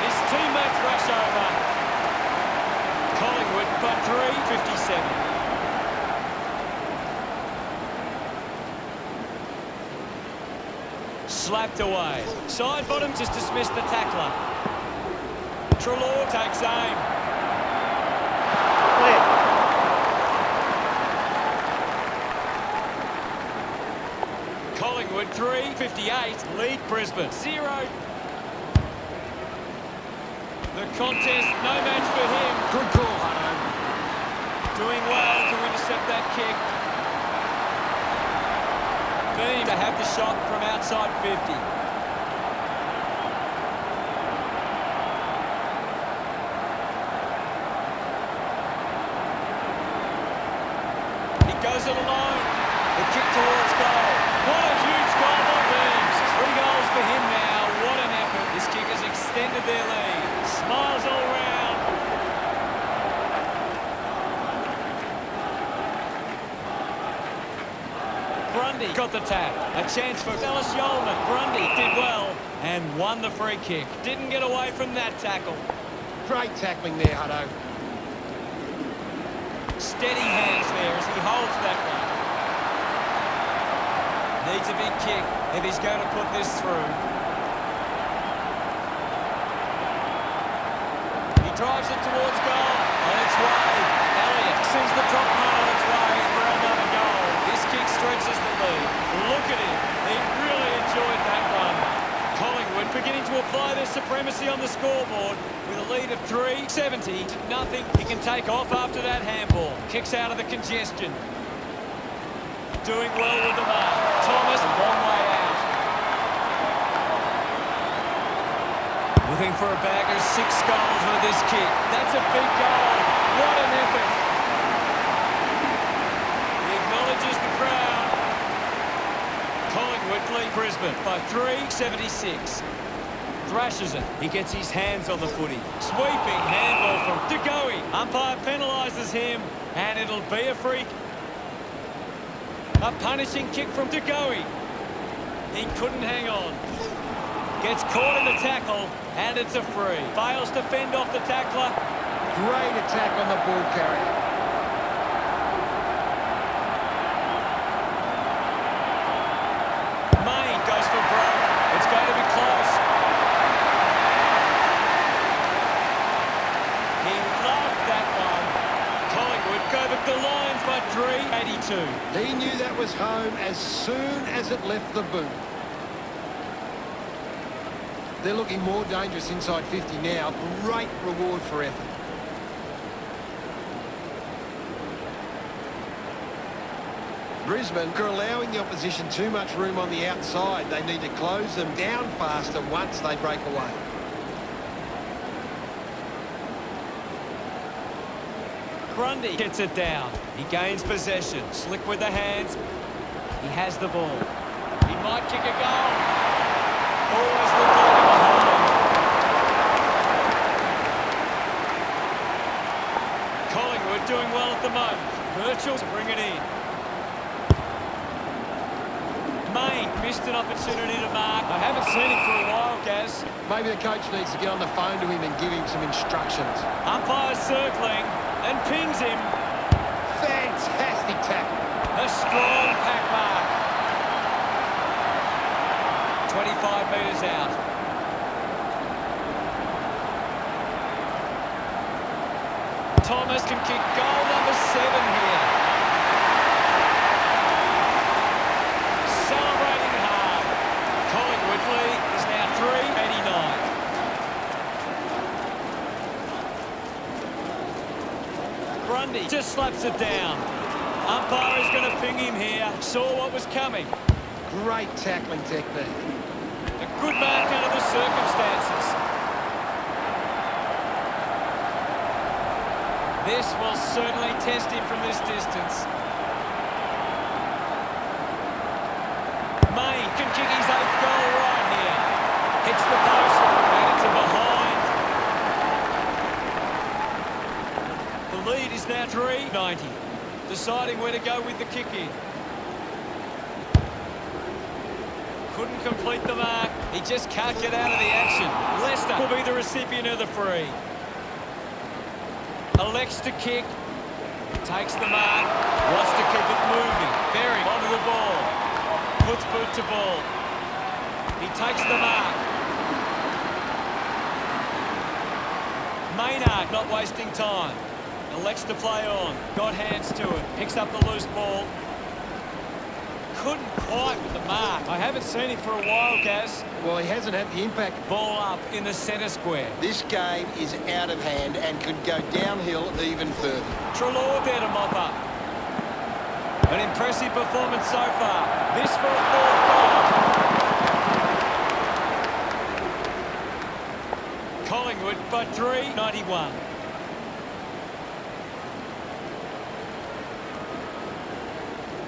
His teammates rush over. Collingwood by 3:57. Slapped away. Side bottom just dismissed the tackler. Treloar takes aim. Clear. Collingwood 3:58 lead Brisbane 0. The contest, no match for him. Good call, Hutto. Doing well to intercept that kick. Beam to have the shot from outside 50. He goes it alone. The kick towards goal. What a huge goal by Beams. 3 goals for him now. What an effort. This kick has extended their lead. Smiles all round. Grundy got the tap. A chance for Dallas Yolman. Grundy did well and won the free kick. Didn't get away from that tackle. Great tackling there, Hutto. Steady hands there as he holds that one. Needs a big kick if he's going to put this through. He drives it towards goal. On its way. Elliott sends the drop man on its way for another goal. This kick stretches the lead. Look at him. He really enjoyed that one. Collingwood beginning to apply their supremacy on the scoreboard with a lead of 3-70 to nothing. He can take off after that handball. Kicks out of the congestion. Doing well with the mark. Thomas, a long way out. Looking for a bag of 6 goals with this kick. That's a big goal. What an effort. He acknowledges the crowd. Collingwood lead Brisbane by 3:76. Thrashes it. He gets his hands on the footy. Sweeping handball from De Goey. Umpire penalises him, and it'll be a free. A punishing kick from De Goey. He couldn't hang on. Gets caught in the tackle, and it's a free. Fails to fend off the tackler. Great attack on the ball carrier. Main goes for broke. It's going to be close. He loved that one. Collingwood go to the lines by 3:82. He knew that was home as soon as it left the boot. They're looking more dangerous inside 50 now. Great reward for effort. Brisbane are allowing the opposition too much room on the outside. They need to close them down faster once they break away. Grundy gets it down. He gains possession. Slick with the hands. He has the ball. He might kick a goal. Always looked like him behind. Collingwood doing well at the moment. Virtual to bring it in. Main missed an opportunity to mark. I haven't seen him for a while, Gaz. Maybe the coach needs to get on the phone to him and give him some instructions. Umpire circling and pings him. Fantastic tackle. A strong pack mark. 25 metres out. Thomas can kick goal number 7 here. Celebrating hard. Collingwood lead is now 3-89. Grundy just slaps it down. Umpire is going to ping him here. Saw what was coming. Great tackling technique. A good mark under the circumstances. This will certainly test him from this distance. Main can kick his 8th goal right here. Hits the post and it's a behind. The lead is now 3-90. Deciding where to go with the kick in. Couldn't complete the mark. He just can't get out of the action. Leicester will be the recipient of the free. Elects to kick. Takes the mark. Wants to keep it moving. Berry onto the ball. Puts boot to ball. He takes the mark. Maynard not wasting time. Elects to play on. Got hands to it. Picks up the loose ball. Couldn't quite with the mark. I haven't seen him for a while, Gaz. Well, he hasn't had the impact. Ball up in the centre square. This game is out of hand and could go downhill even further. Treloar there to mop up. An impressive performance so far. This for a 4th goal. Collingwood by 3-91.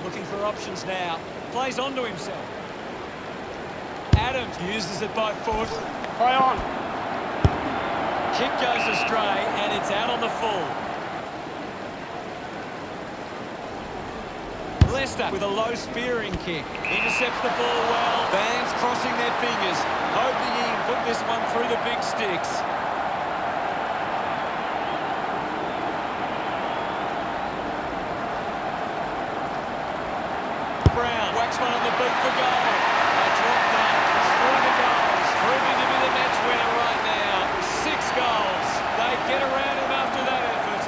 Looking for options now. Plays onto himself. Adams uses it by foot. Play on. Kick goes astray and it's out on the full. Leicester with a low spearing kick. Intercepts the ball well. Fans crossing their fingers, hoping he can put this one through the big sticks. Brown whacks one on the boot for goal. They drop that. Scoring the goals. Proving to be the match winner right now. 6 goals. They get around him after that effort.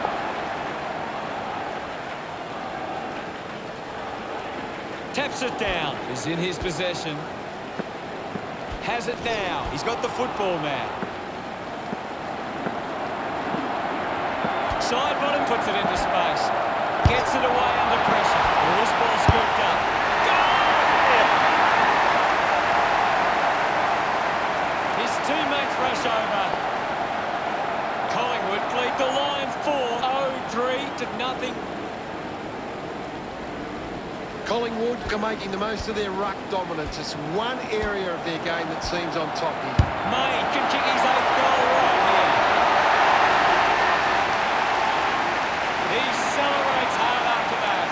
Taps it down. Is in his possession. Has it now. He's got the football now. Side bottom puts it into space. Gets it away under pressure. Loose ball scooped up. His teammates rush over. Collingwood lead the line 4-0-3-0. Collingwood are making the most of their ruck dominance. It's one area of their game that seems on top here. Main can kick his 8th goal right here. He celebrates hard after that.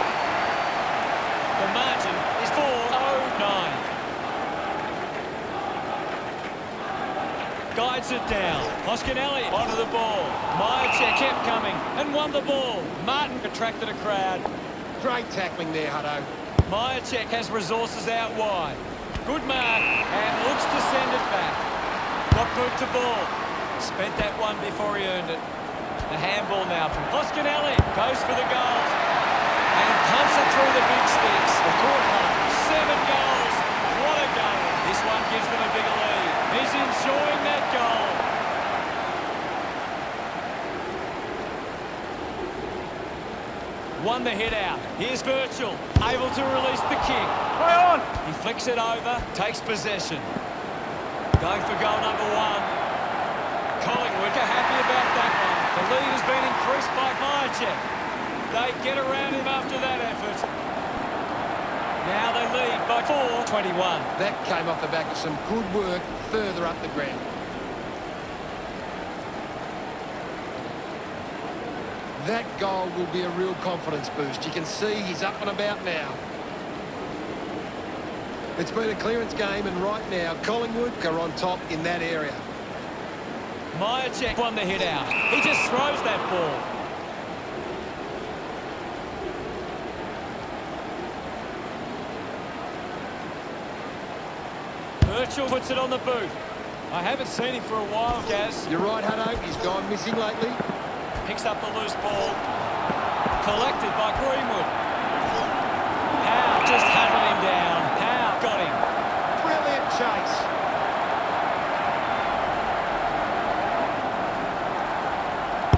The margin is 4-0-9. Guides it down. Oscar Elliott onto the ball. Myercheck kept coming and won the ball. Martin attracted a crowd. Great tackling there, Hutto. Myercheck has resources out wide. Good mark and looks to send it back. Got boot to ball. Spent that one before he earned it. The handball now from Oscar Elliott. Goes for the goals. And pumps it through the big sticks. Of course, 7 goals. What a game. This one gives them a bigger lead. He's enjoying that goal. Won the hit out. Here's Virgil, able to release the kick. Play on! He flicks it over, takes possession. Going for goal number 1. Collingwood are happy about that one. The lead has been increased by Myercheck. They get around him after that effort. Now they lead by 4-21. That came off the back of some good work further up the ground. That goal will be a real confidence boost. You can see he's up and about now. It's been a clearance game, and right now Collingwood are on top in that area. Myercheck won the hit out. He just throws that ball. Virgil puts it on the boot. I haven't seen him for a while, Gaz. You're right, Hutto. He's gone missing lately. Picks up the loose ball. Collected by Greenwood. Howe just hunted him down. Howe got him. Brilliant chase.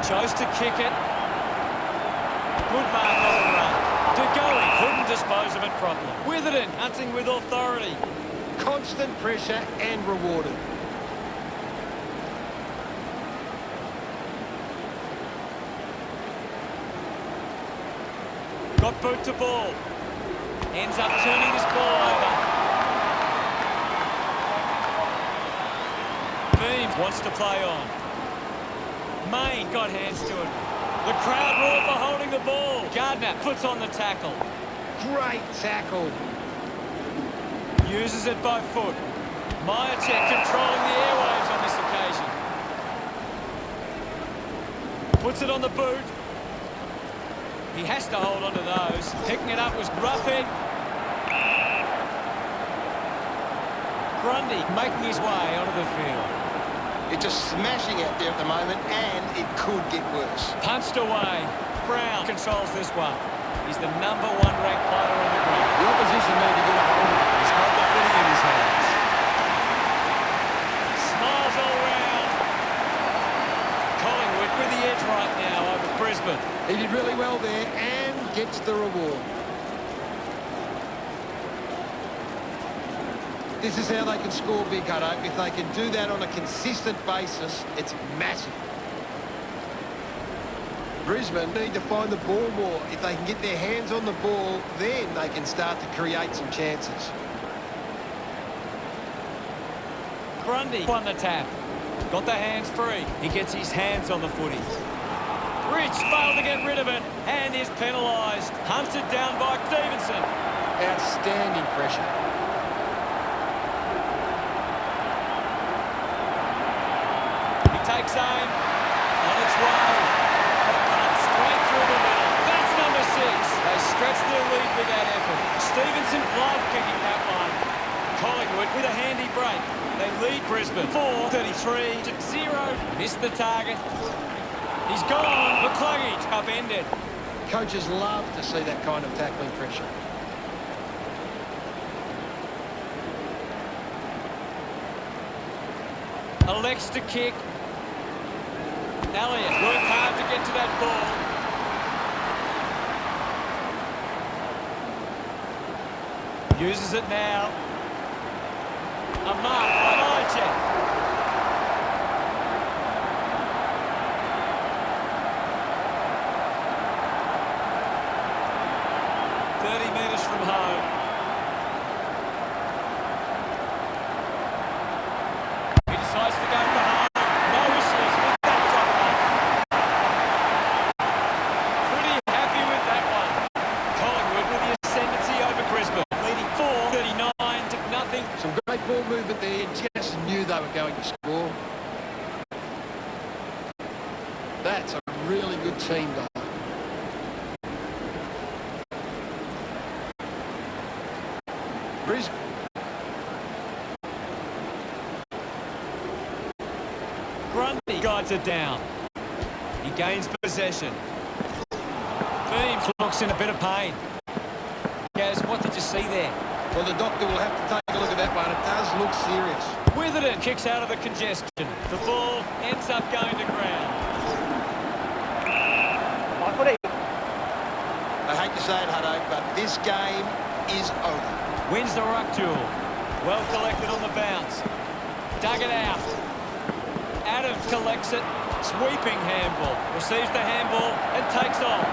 Chose to kick it. Good mark on the run. DeGoey couldn't dispose of it properly. Witherden hunting with authority. Constant pressure and rewarded. Got boot to ball. Ends up turning this ball over. Beams wants to play on. Main got hands to it. The crowd roar for holding the ball. Gardner puts on the tackle. Great tackle. Uses it by foot. Myercheck controlling the airwaves on this occasion. Puts it on the boot. He has to hold on to those. Picking it up was Roughhead. Grundy making his way onto the field. It's just smashing out there at the moment, and it could get worse. Punched away. Brown controls this one. He's the #1 ranked player on the ground. The opposition need to get a hold of it. He's got the footing in his hands. Smiles all round. Collingwood with the edge right now over Brisbane. He did really well there and gets the reward. This is how they can score big, Hutto. If they can do that on a consistent basis, it's massive. Brisbane need to find the ball more. If they can get their hands on the ball, then they can start to create some chances. Grundy won the tap. Got the hands free. He gets his hands on the footy. Rich failed to get rid of it and is penalised. Hunted down by Stevenson. Outstanding pressure. He takes aim. On its way. Straight through the middle. That's number 6. They stretch their lead with that effort. Stevenson glove kicking that one. Collingwood with a handy break. They lead Brisbane 4-33-0. Missed the target. He's gone. The cluggage upended. Coaches love to see that kind of tackling pressure. Elects to kick. Elliott worked hard to get to that ball. Uses it now. A mark by Myercheck. From home. He decides to go for home. No issues with that top one. Pretty happy with that one. Collingwood with the ascendancy over Brisbane, leading 4-39-0. Some great ball movement there. Just knew they were going to score. That's a really good team, though. Brisbane. Grundy guides it down. He gains possession. Beams looks in a bit of pain. Gaz, what did you see there? Well, the doctor will have to take a look at that one. It does look serious. Witherden kicks out of the congestion. The ball ends up going to ground. My footy. say it, Hutto, but this game is over. Wins the ruck duel. Well collected on the bounce. Dug it out. Adams collects it. Sweeping handball. Receives the handball and takes off.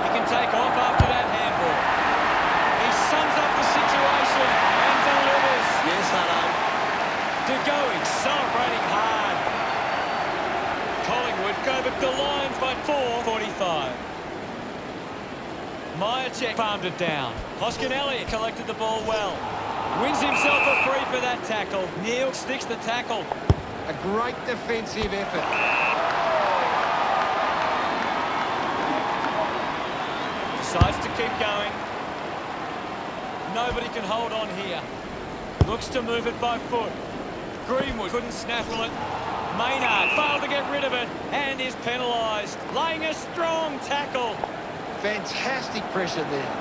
He can take off after that handball. He sums up the situation and delivers. Yes, Hutto. De Goey celebrating hard. Collingwood go back the Lions by 4:45. Myercheck farmed it down. Hoskin-Elliott collected the ball well. Wins himself a free for that tackle. Neil sticks the tackle. A great defensive effort. Decides to keep going. Nobody can hold on here. Looks to move it by foot. Greenwood couldn't snaffle it. Maynard failed to get rid of it and is penalised. Laying a strong tackle. Fantastic pressure there.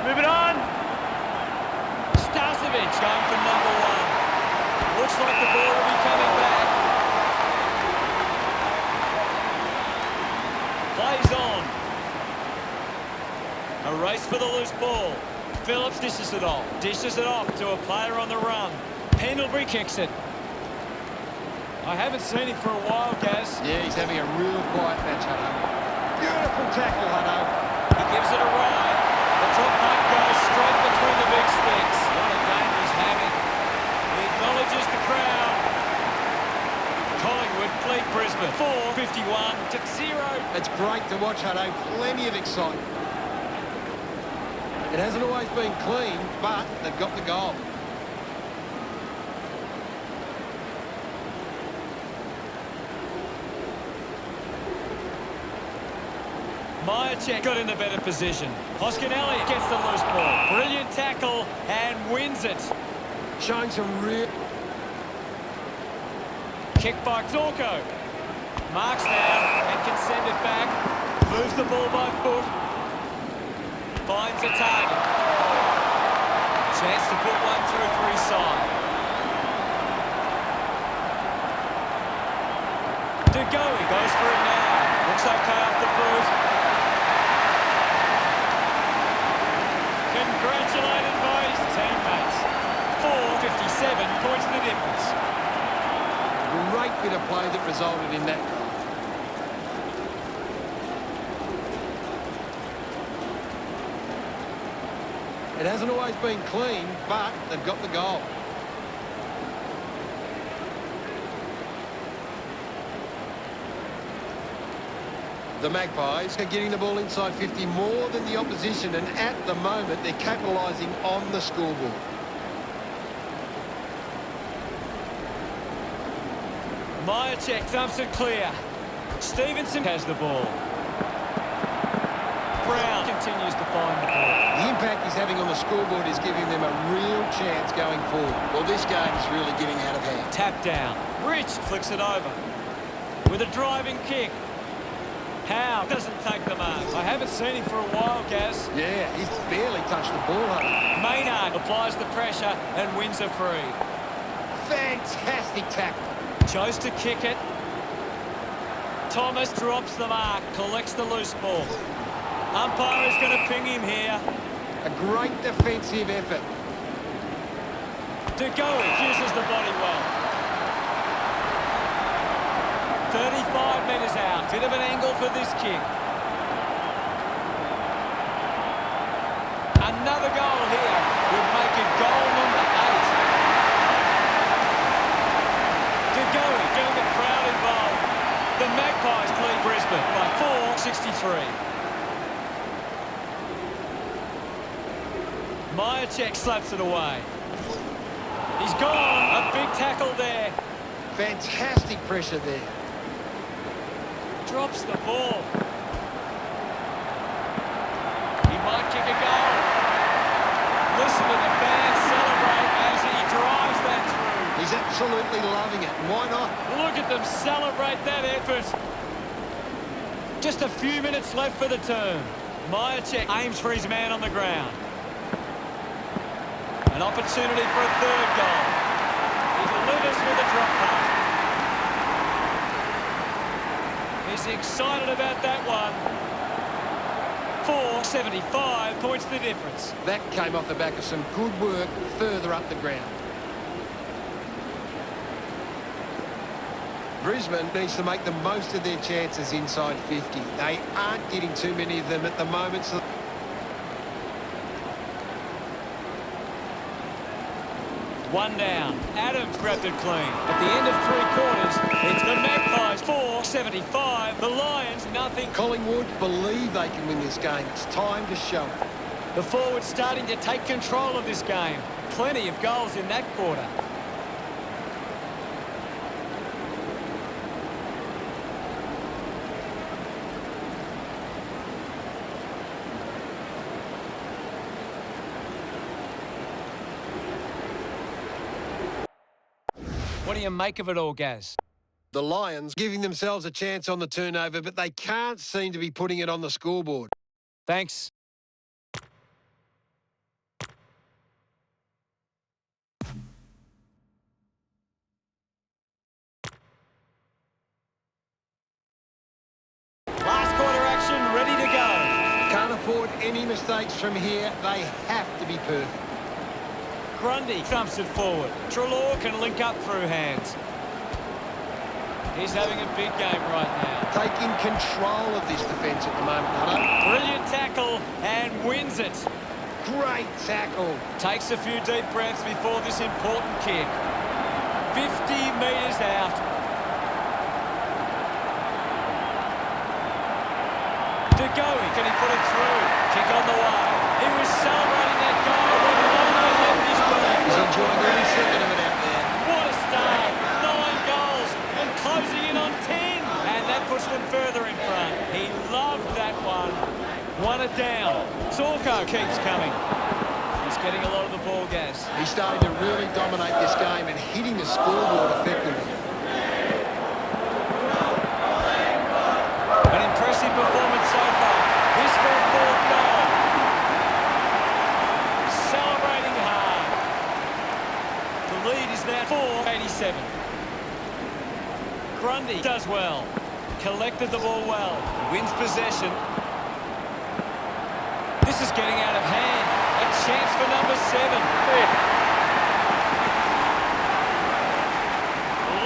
Move it on. Starcevic going for number one. Looks like the ball will be coming back. Plays on. A race for the loose ball. Phillips dishes it off. Dishes it off to a player on the run. Pendlebury kicks it. I haven't seen him for a while, Gaz. Yeah, he's having a real quiet match, Hutto. Beautiful tackle, Hutto. He gives it a ride. The top mate goes straight between the big sticks. What a game he's having. He acknowledges the crowd. Collingwood lead Brisbane 4:51-0. It's great to watch, Hutto. Plenty of excitement. It hasn't always been clean, but they've got the goal. Myercheck got in a better position. Hoskin-Elliott gets the loose ball. Brilliant tackle and wins it. Showing some real... Kick by Torko. Marks now and can send it back. Moves the ball by foot. Finds a target. Chance to put one through for his side. De Goey goes for it now. Looks okay off the boot. Congratulated by his teammates. 4:57 points the difference. Great bit of play that resulted in that goal. It hasn't always been clean, but they've got the goal. The Magpies are getting the ball inside 50 more than the opposition, and at the moment they're capitalising on the scoreboard. Myercheck thumps it clear. Stevenson has the ball. Brown continues to find the ball. The impact he's having on the scoreboard is giving them a real chance going forward. Well, this game is really getting out of hand. Tap down. Rich flicks it over. With a driving kick. Howe doesn't take the mark. I haven't seen him for a while, Gaz. Yeah, he's barely touched the ball, Hutto. Maynard applies the pressure and wins a free. Fantastic tackle. Chose to kick it. Thomas drops the mark, collects the loose ball. Umpire is going to ping him here. A great defensive effort. De Goey uses the body well. 35 metres out. Bit of an angle for this kick. Another goal here would make it goal number 8. De Goey getting the crowd involved. The Magpies lead Brisbane by 4:63. Myercheck slaps it away. He's gone. A big tackle there. Fantastic pressure there. Drops the ball. He might kick a goal. Listen to the fans celebrate as he drives that through. He's absolutely loving it. Why not? Look at them celebrate that effort. Just a few minutes left for the turn. Myercheck aims for his man on the ground. An opportunity for a third goal. He delivers with a drop punt. He is excited about that one. 4.75 points the difference. That came off the back of some good work further up the ground. Brisbane needs to make the most of their chances inside 50. They aren't getting too many of them at the moment. So one down. Adams grabbed it clean. At the end of 3 quarters, it's the Magpies 4.75. The Lions nothing. Collingwood believe they can win this game. It's time to show it. The forwards starting to take control of this game. Plenty of goals in that quarter. What do you make of it all, Gaz? The Lions giving themselves a chance on the turnover, but they can't seem to be putting it on the scoreboard. Thanks. Last quarter action, ready to go. Can't afford any mistakes from here. They have to be perfect. Grundy thumps it forward. Treloar can link up through hands. He's having a big game right now. Taking control of this defence at the moment, Hutto. Brilliant tackle and wins it. Great tackle. Takes a few deep breaths before this important kick. 50 metres out. De Goey, can he put it through? Kick on the way. He was celebrating that goal when Lono left his boot. He's enjoying every second of it out there. What a start. 9 goals and closing in on 10. And that puts them further in front. He loved that one. Won it down. Zorko keeps coming. He's getting a lot of the ball, Gaz. He's starting to really dominate this game and hitting the scoreboard effectively. An impressive performance so far. His 4th goal. Celebrating hard. The lead is now 4.87. Grundy does well. Collected the ball well. Wins possession. This is getting out of hand. A chance for number 7.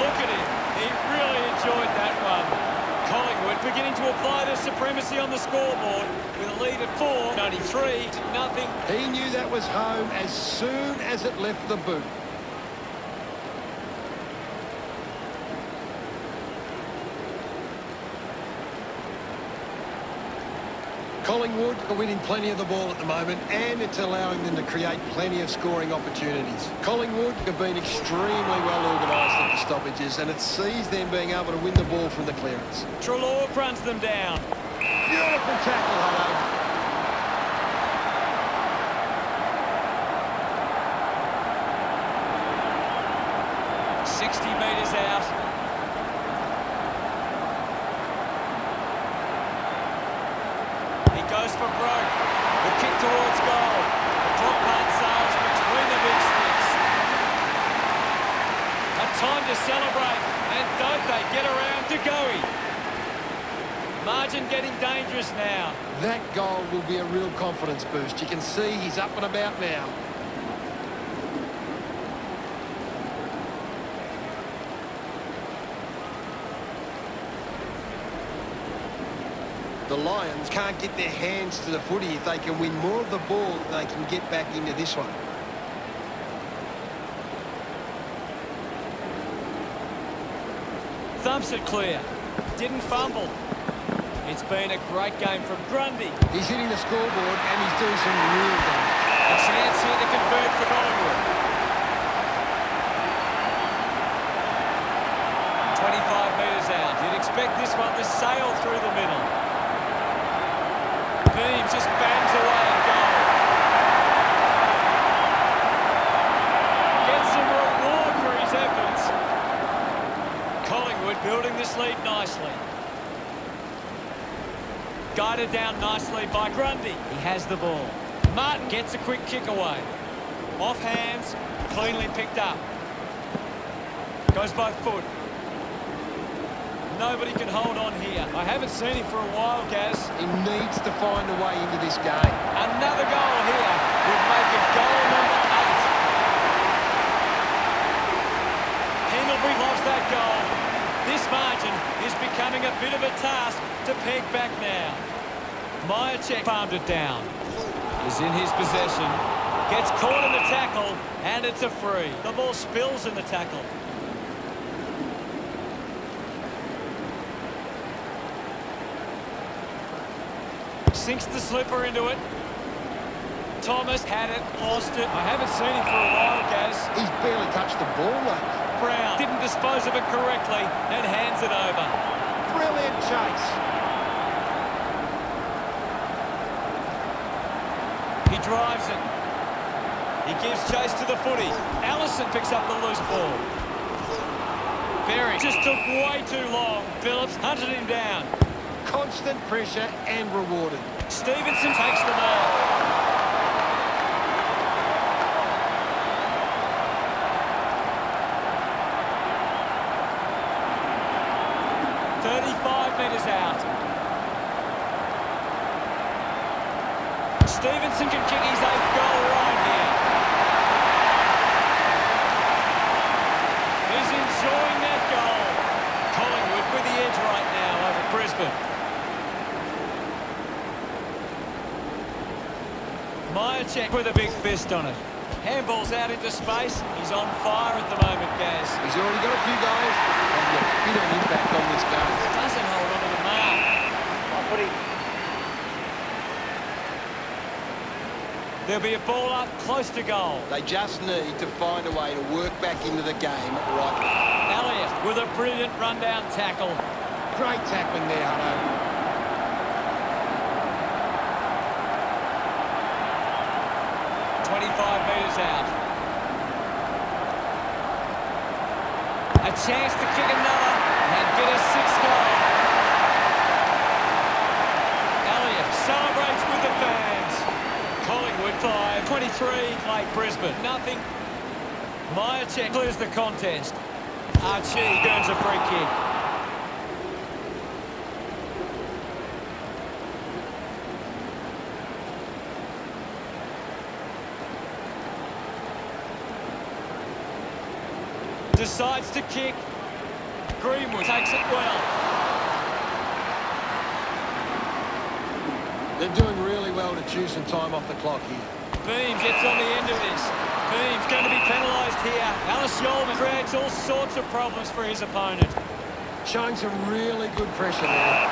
Look at him. He really enjoyed that one. Collingwood beginning to apply their supremacy on the scoreboard with a lead of 4.93 to nothing. He knew that was home as soon as it left the boot. Collingwood are winning plenty of the ball at the moment, and it's allowing them to create plenty of scoring opportunities. Collingwood have been extremely well organised at the stoppages, and it sees them being able to win the ball from the clearance. Treloar runs them down. Beautiful tackle, Hutto. 60 metres out. He goes for broke. The kick towards goal. The drop punt sails between the big sticks. A time to celebrate. And don't they get around to Goey. Margin getting dangerous now. That goal will be a real confidence boost. You can see he's up and about now. The Lions can't get their hands to the footy. If they can win more of the ball, they can get back into this one. Thumps it clear. Didn't fumble. It's been a great game from Grundy. He's hitting the scoreboard and he's doing some real damage. A chance here to convert for Collingwood. 25 metres out. You'd expect this one to sail through the middle. Beam just bangs away and goal. Gets some reward for his efforts. Collingwood building this lead nicely. Guided down nicely by Grundy. He has the ball. Martin gets a quick kick away. Off hands, cleanly picked up. Goes by foot. Nobody can hold on here. I haven't seen him for a while, Gaz. He needs to find a way into this game. Another goal here would make it goal number 8. Pendlebury loves that goal. This margin is becoming a bit of a task to peg back now. Myercheck farmed it down. Is in his possession. Gets caught in the tackle, and it's a free. The ball spills in the tackle. Sinks the slipper into it. Thomas had it, lost it. I haven't seen him for a while, Gaz. He's barely touched the ball, mate. Brown didn't dispose of it correctly and hands it over. Brilliant chase. He drives it. He gives chase to the footy. Allison picks up the loose ball. Berry just took way too long. Phillips hunted him down. Constant pressure and rewarded. Stevenson takes the ball. Metres out. Stevenson can kick his 8th goal right here. He's enjoying that goal. Collingwood with the edge right now over Brisbane. Myercheck with a big fist on it. Handball's out into space. He's on fire at the moment, Gaz. He's already got a few goals and a bit of impact on this game. Doesn't hold on to the mark. There'll be a ball up close to goal. They just need to find a way to work back into the game right. Elliott with a brilliant rundown tackle. Great tackling there, Hutto. 25 metres out. A chance to kick another and get a 6th goal. Elliott celebrates with the fans. Collingwood 5, 23, like Brisbane. Nothing. Myercheck clears the contest. Archie earns a free kick. Decides to kick. Greenwood takes it well. They're doing really well to chew some time off the clock here. Beams gets on the end of this. Beams going to be penalised here. Alice Yeoman creates all sorts of problems for his opponent. Showing some really good pressure there.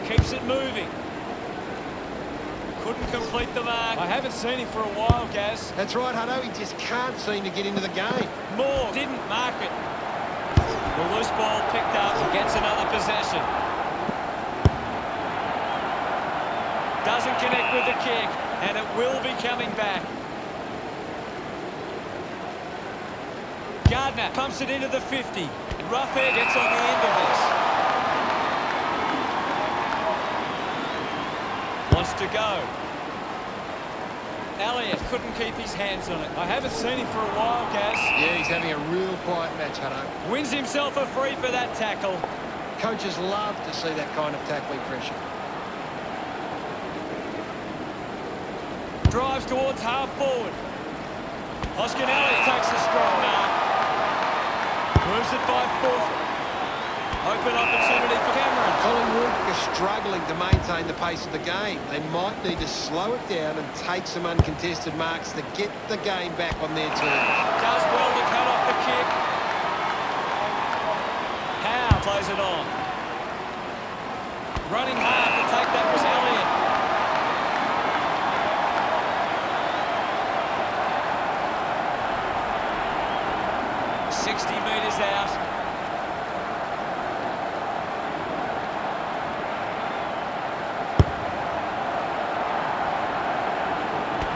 Keeps it moving. Couldn't complete the mark. I haven't seen him for a while, Gaz. That's right, Hutto. He just can't seem to get into the game. Moore didn't mark it. The loose ball picked up and gets another possession. Doesn't connect with the kick, and it will be coming back. Gardner pumps it into the 50. Roughhead gets on the end of this. Wants to go. Elliott couldn't keep his hands on it. I haven't seen him for a while, Gaz. Yeah, he's having a real quiet match, Hutto. Wins himself a free for that tackle. Coaches love to see that kind of tackling pressure. Drives towards half forward. Oscar Elliott takes a strong mark. Moves it by foot. Open opportunity for Cameron. Collingwood are struggling to maintain the pace of the game. They might need to slow it down and take some uncontested marks to get the game back on their terms. Does well to cut off the kick. Howe plays it on. Running hard to take that was Elliott. Metres out.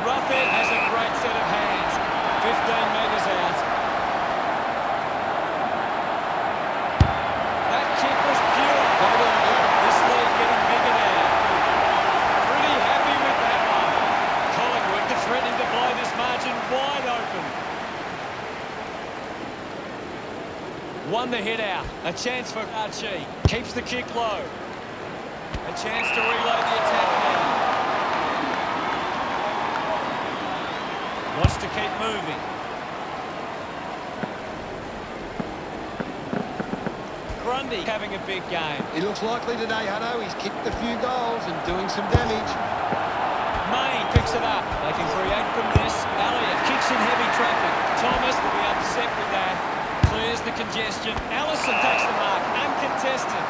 Roughhead has a great set of hands. 15 metres out. That kick was pure. This lead getting bigger now. Pretty happy with that one. Collingwood threatening to blow this margin wide open. Won the hit out. A chance for Archie. Keeps the kick low. A chance to reload the attack now. Wants to keep moving. Grundy having a big game. He looks likely today, Hutto. He's kicked a few goals and doing some damage. Main picks it up. They can create from this. Elliott kicks in heavy traffic. Thomas will be upset with that. Clears the congestion. Allison takes the mark. Uncontested.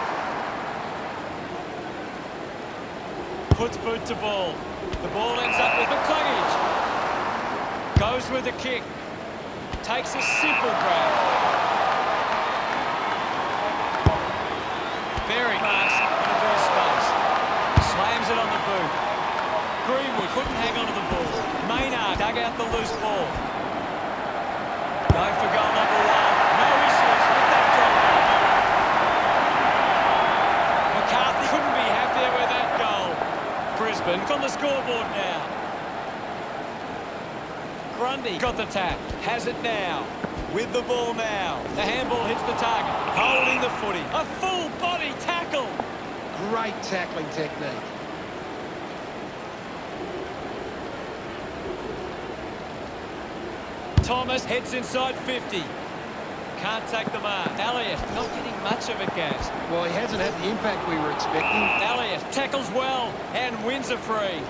Puts boot to ball. The ball ends up with McCluggage. Goes with the kick. Takes a simple grab. Berry marks in a bit of space. Slams it on the boot. Greenwood couldn't hang on to the ball. Maynard dug out the loose ball. Going for goal number one. No issues with that drop goal. McCarthy couldn't be happier with that goal. Brisbane on the scoreboard now. Grundy got the tap. Has it now. With the ball now. The handball hits the target. Holding the footy. A full body tackle. Great tackling technique. Thomas heads inside 50. Can't take the mark. Elliott not getting much of a gas. Well, he hasn't had the impact we were expecting. Elliott tackles well and wins a free.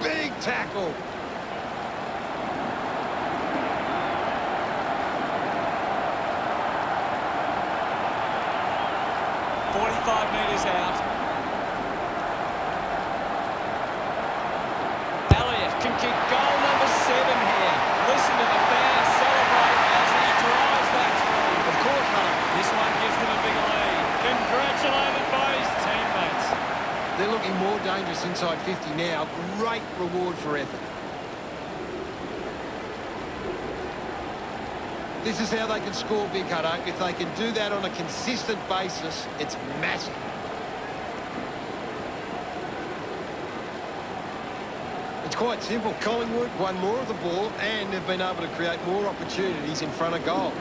Big tackle. Metres out. Elliott can kick goal number 7 here. Listen to the fans celebrate as he drives that through. Of course, Hutto. This one gives them a big lead. Congratulated by his teammates. They're looking more dangerous inside 50 now. Great reward for effort. This is how they can score big, Hutto. If they can do that on a consistent basis, it's massive. It's quite simple. Collingwood won more of the ball and have been able to create more opportunities in front of goal.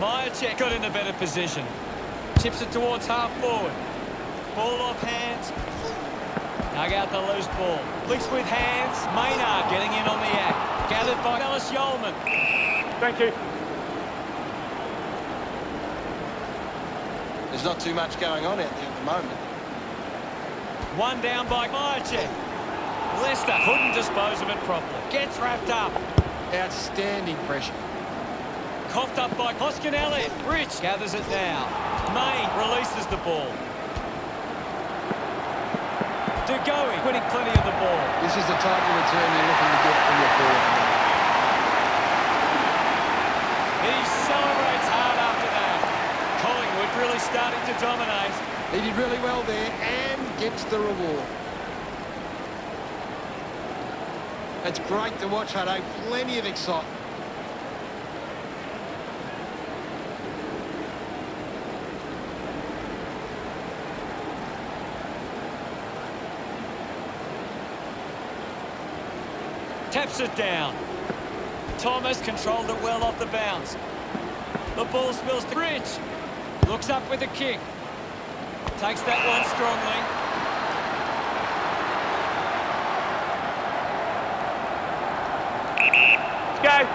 Myercheck got in a better position. Chips it towards half forward. Ball off hands. Dug out the loose ball. Flicks with hands. Maynard getting in on the act. Gathered by Alice Yeoman. Thank you. There's not too much going on out there at the moment. One down by Myercheck. Leicester couldn't dispose of it properly. Gets wrapped up. Outstanding pressure. Coughed up by Hoskin Elliott. Rich gathers it now. Main releases the ball. Dugowie winning plenty of the ball. This is the type of return you're looking to get from your forward. He celebrates hard after that. Collingwood really starting to dominate. He did really well there and gets the reward. It's great to watch, Hutto. Plenty of excitement. Taps it down. Thomas controlled it well off the bounce. The ball spills to Rich. Looks up with a kick. Takes that one strongly. Let's go.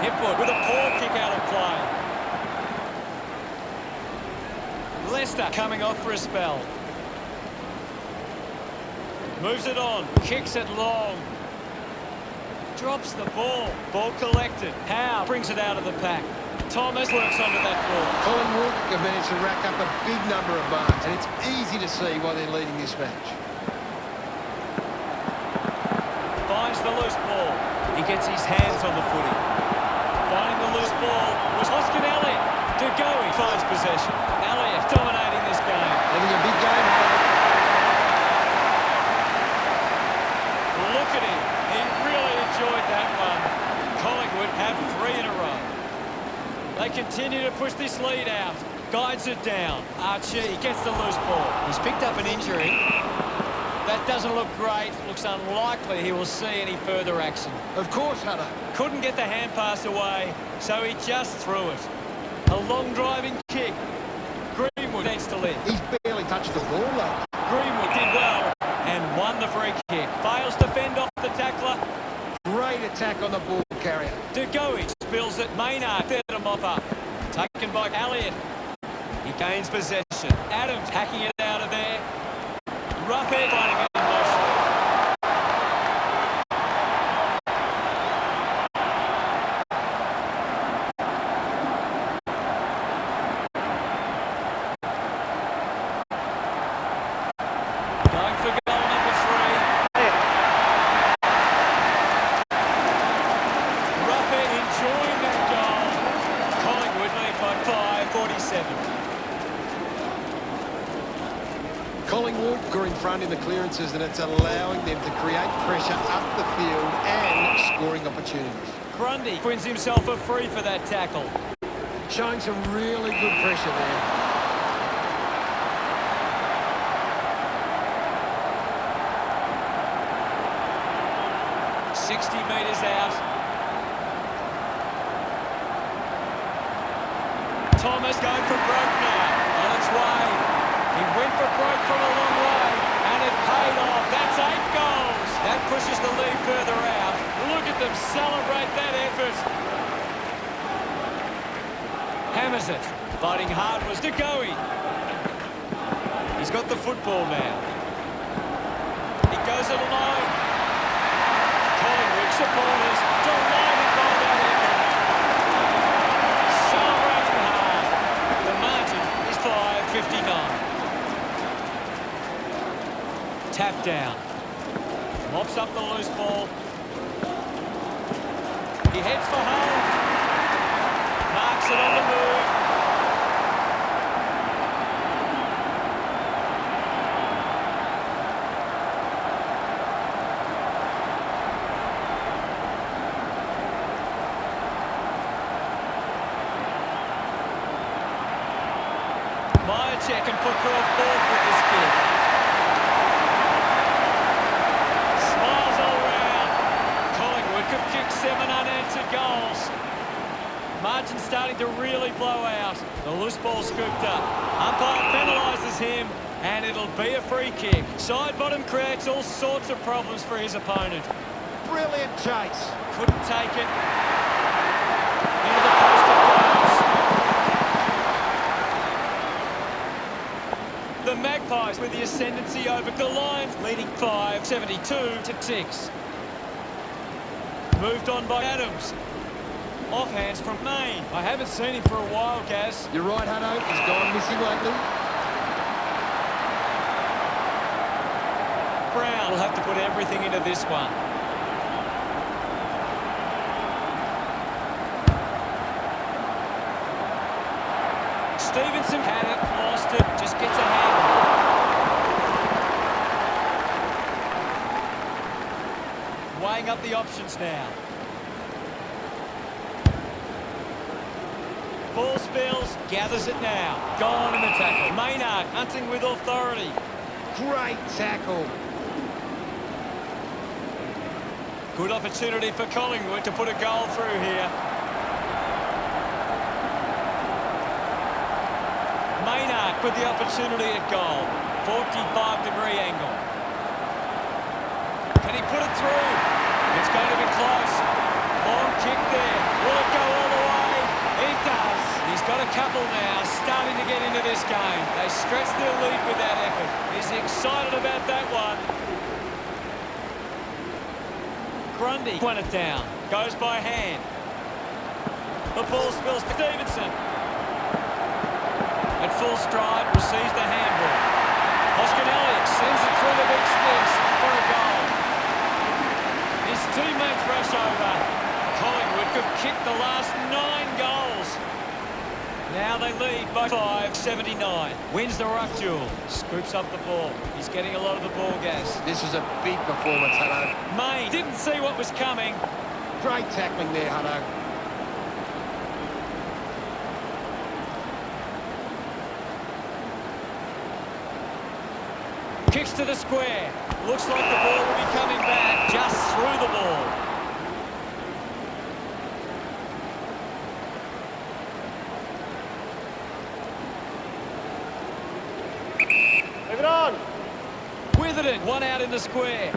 Hipwood with a poor kick out of play. Leicester coming off for a spell. Moves it on. Kicks it long. Drops the ball. Ball collected. Howe brings it out of the pack. Thomas works onto that ball. Collingwood have managed to rack up a big number of marks, and it's easy to see why they're leading this match. Finds the loose ball. He gets his hands on the footy. Finding the loose ball was Hoskin Elliott. Dugowie finds possession. Elliott dominating this game. Having a big game, Hutto. Look at him. He really enjoyed that one. Collingwood have 3 in a row. They continue to push this lead out. Guides it down. Archie gets the loose ball. He's picked up an injury. That doesn't look great. Looks unlikely he will see any further action. Of course, Hunter. Couldn't get the hand pass away, so he just threw it. A long driving kick. Greenwood needs to live. He's barely touched the ball, though. Greenwood did well and won the free kick. Fails to fend off the tackler. Great attack on the ball carrier. De Goey spills it. Maynard there to mop up. Taken by Elliott. He gains possession. Adams hacking it out of there. Roughhead finding it in motion. Going for goal number 3. Roughhead enjoying that goal. Collingwood lead by 5:47. Collingwood are in front in the clearances, and it's allowing them to create pressure up the field and scoring opportunities. Grundy wins himself a free for that tackle. Showing some really good pressure there. Metres out. Thomas going for broke now. On its way. He went for broke from a long way, and it paid off. That's 8 goals. That pushes the lead further out. Look at them celebrate that effort. Hammers it. Fighting hard was De Goey. He's got the football now. He goes it alone. Collingwood supporters delighted by that effort. Celebrating hard. The margin is 5:59. Tap down. Mops up the loose ball. He heads for home. Marks it on the move. Check and put through a fork with this kick. Smiles all round. Collingwood could kick 7 unanswered goals. Margin starting to really blow out. The loose ball scooped up. Umpire penalises him, and it'll be a free kick. Side bottom creates all sorts of problems for his opponent. Brilliant chase. Couldn't take it. Into the post it goes. The Magpies with the ascendancy over the Lions, leading 5:72-6. Moved on by Adams. Offhands from Main. I haven't seen him for a while, Gaz. You're right, Hutto. He's gone missing lately. Brown will have to put everything into this one. Stevenson had it, lost it, just gets a hand. Weighing up the options now. Ball spills, gathers it now. Gone in the tackle. Maynard hunting with authority. Great tackle. Good opportunity for Collingwood to put a goal through here. Maynard with the opportunity at goal. 45-degree angle. Can he put it through? It's going to be close. Long kick there. Will it go all the way? It does. He's got a couple now, starting to get into this game. They stretch their lead with that effort. He's excited about that one. Grundy won it down. Goes by hand. The ball spills to Stevenson. At full stride, receives the handball. Elliott sends it through the big sticks for a goal. His teammates rush over. Collingwood could kick the last 9 goals. Now they lead by 5:79. Wins the ruck duel. Scoops up the ball. He's getting a lot of the ball gas. This is a big performance, Hutto. May didn't see what was coming. Great tackling there, Hutto. Kicks to the square. Looks like the ball will be coming back just through the ball. Leave it on. Withered it. One out in the square.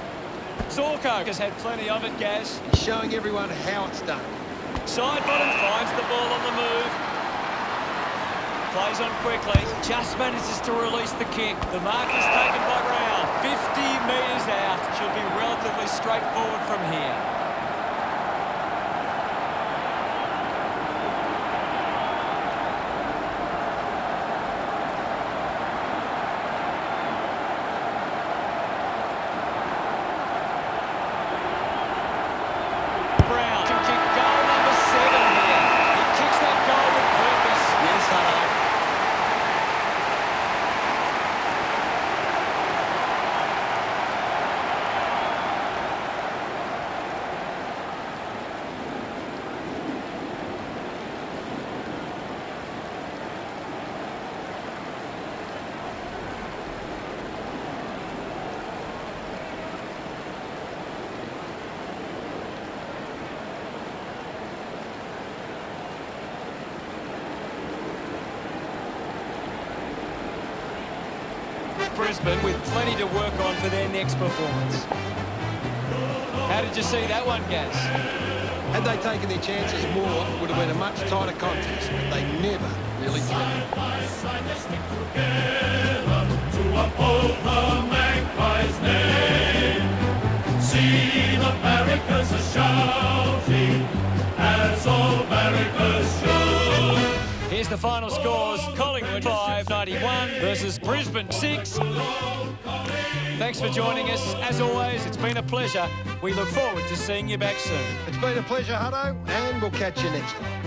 Zorko has had plenty of it, Gaz. He's showing everyone how it's done. Side bottom finds the ball on the move. Plays on quickly. Just manages to release the kick. The mark is taken by Brown. 50 metres out. Should be relatively straightforward from here. Brown can kick goal number 7 here. He kicks that goal with purpose. Yes, Hutto. Brisbane with plenty to work on for their next performance. How did you see that one, Gaz? Had they taken their chances more, it would have been a much tighter contest, but they never really threatened. To uphold the Magpies' name. See the barricades are shouting, as all barricades should. Here's the final scores. Collingwood 5-91 versus Brisbane 6. Thanks for joining us. As always, it's been a pleasure. We look forward to seeing you back soon. It's been a pleasure, Hutto, and we'll catch you next time.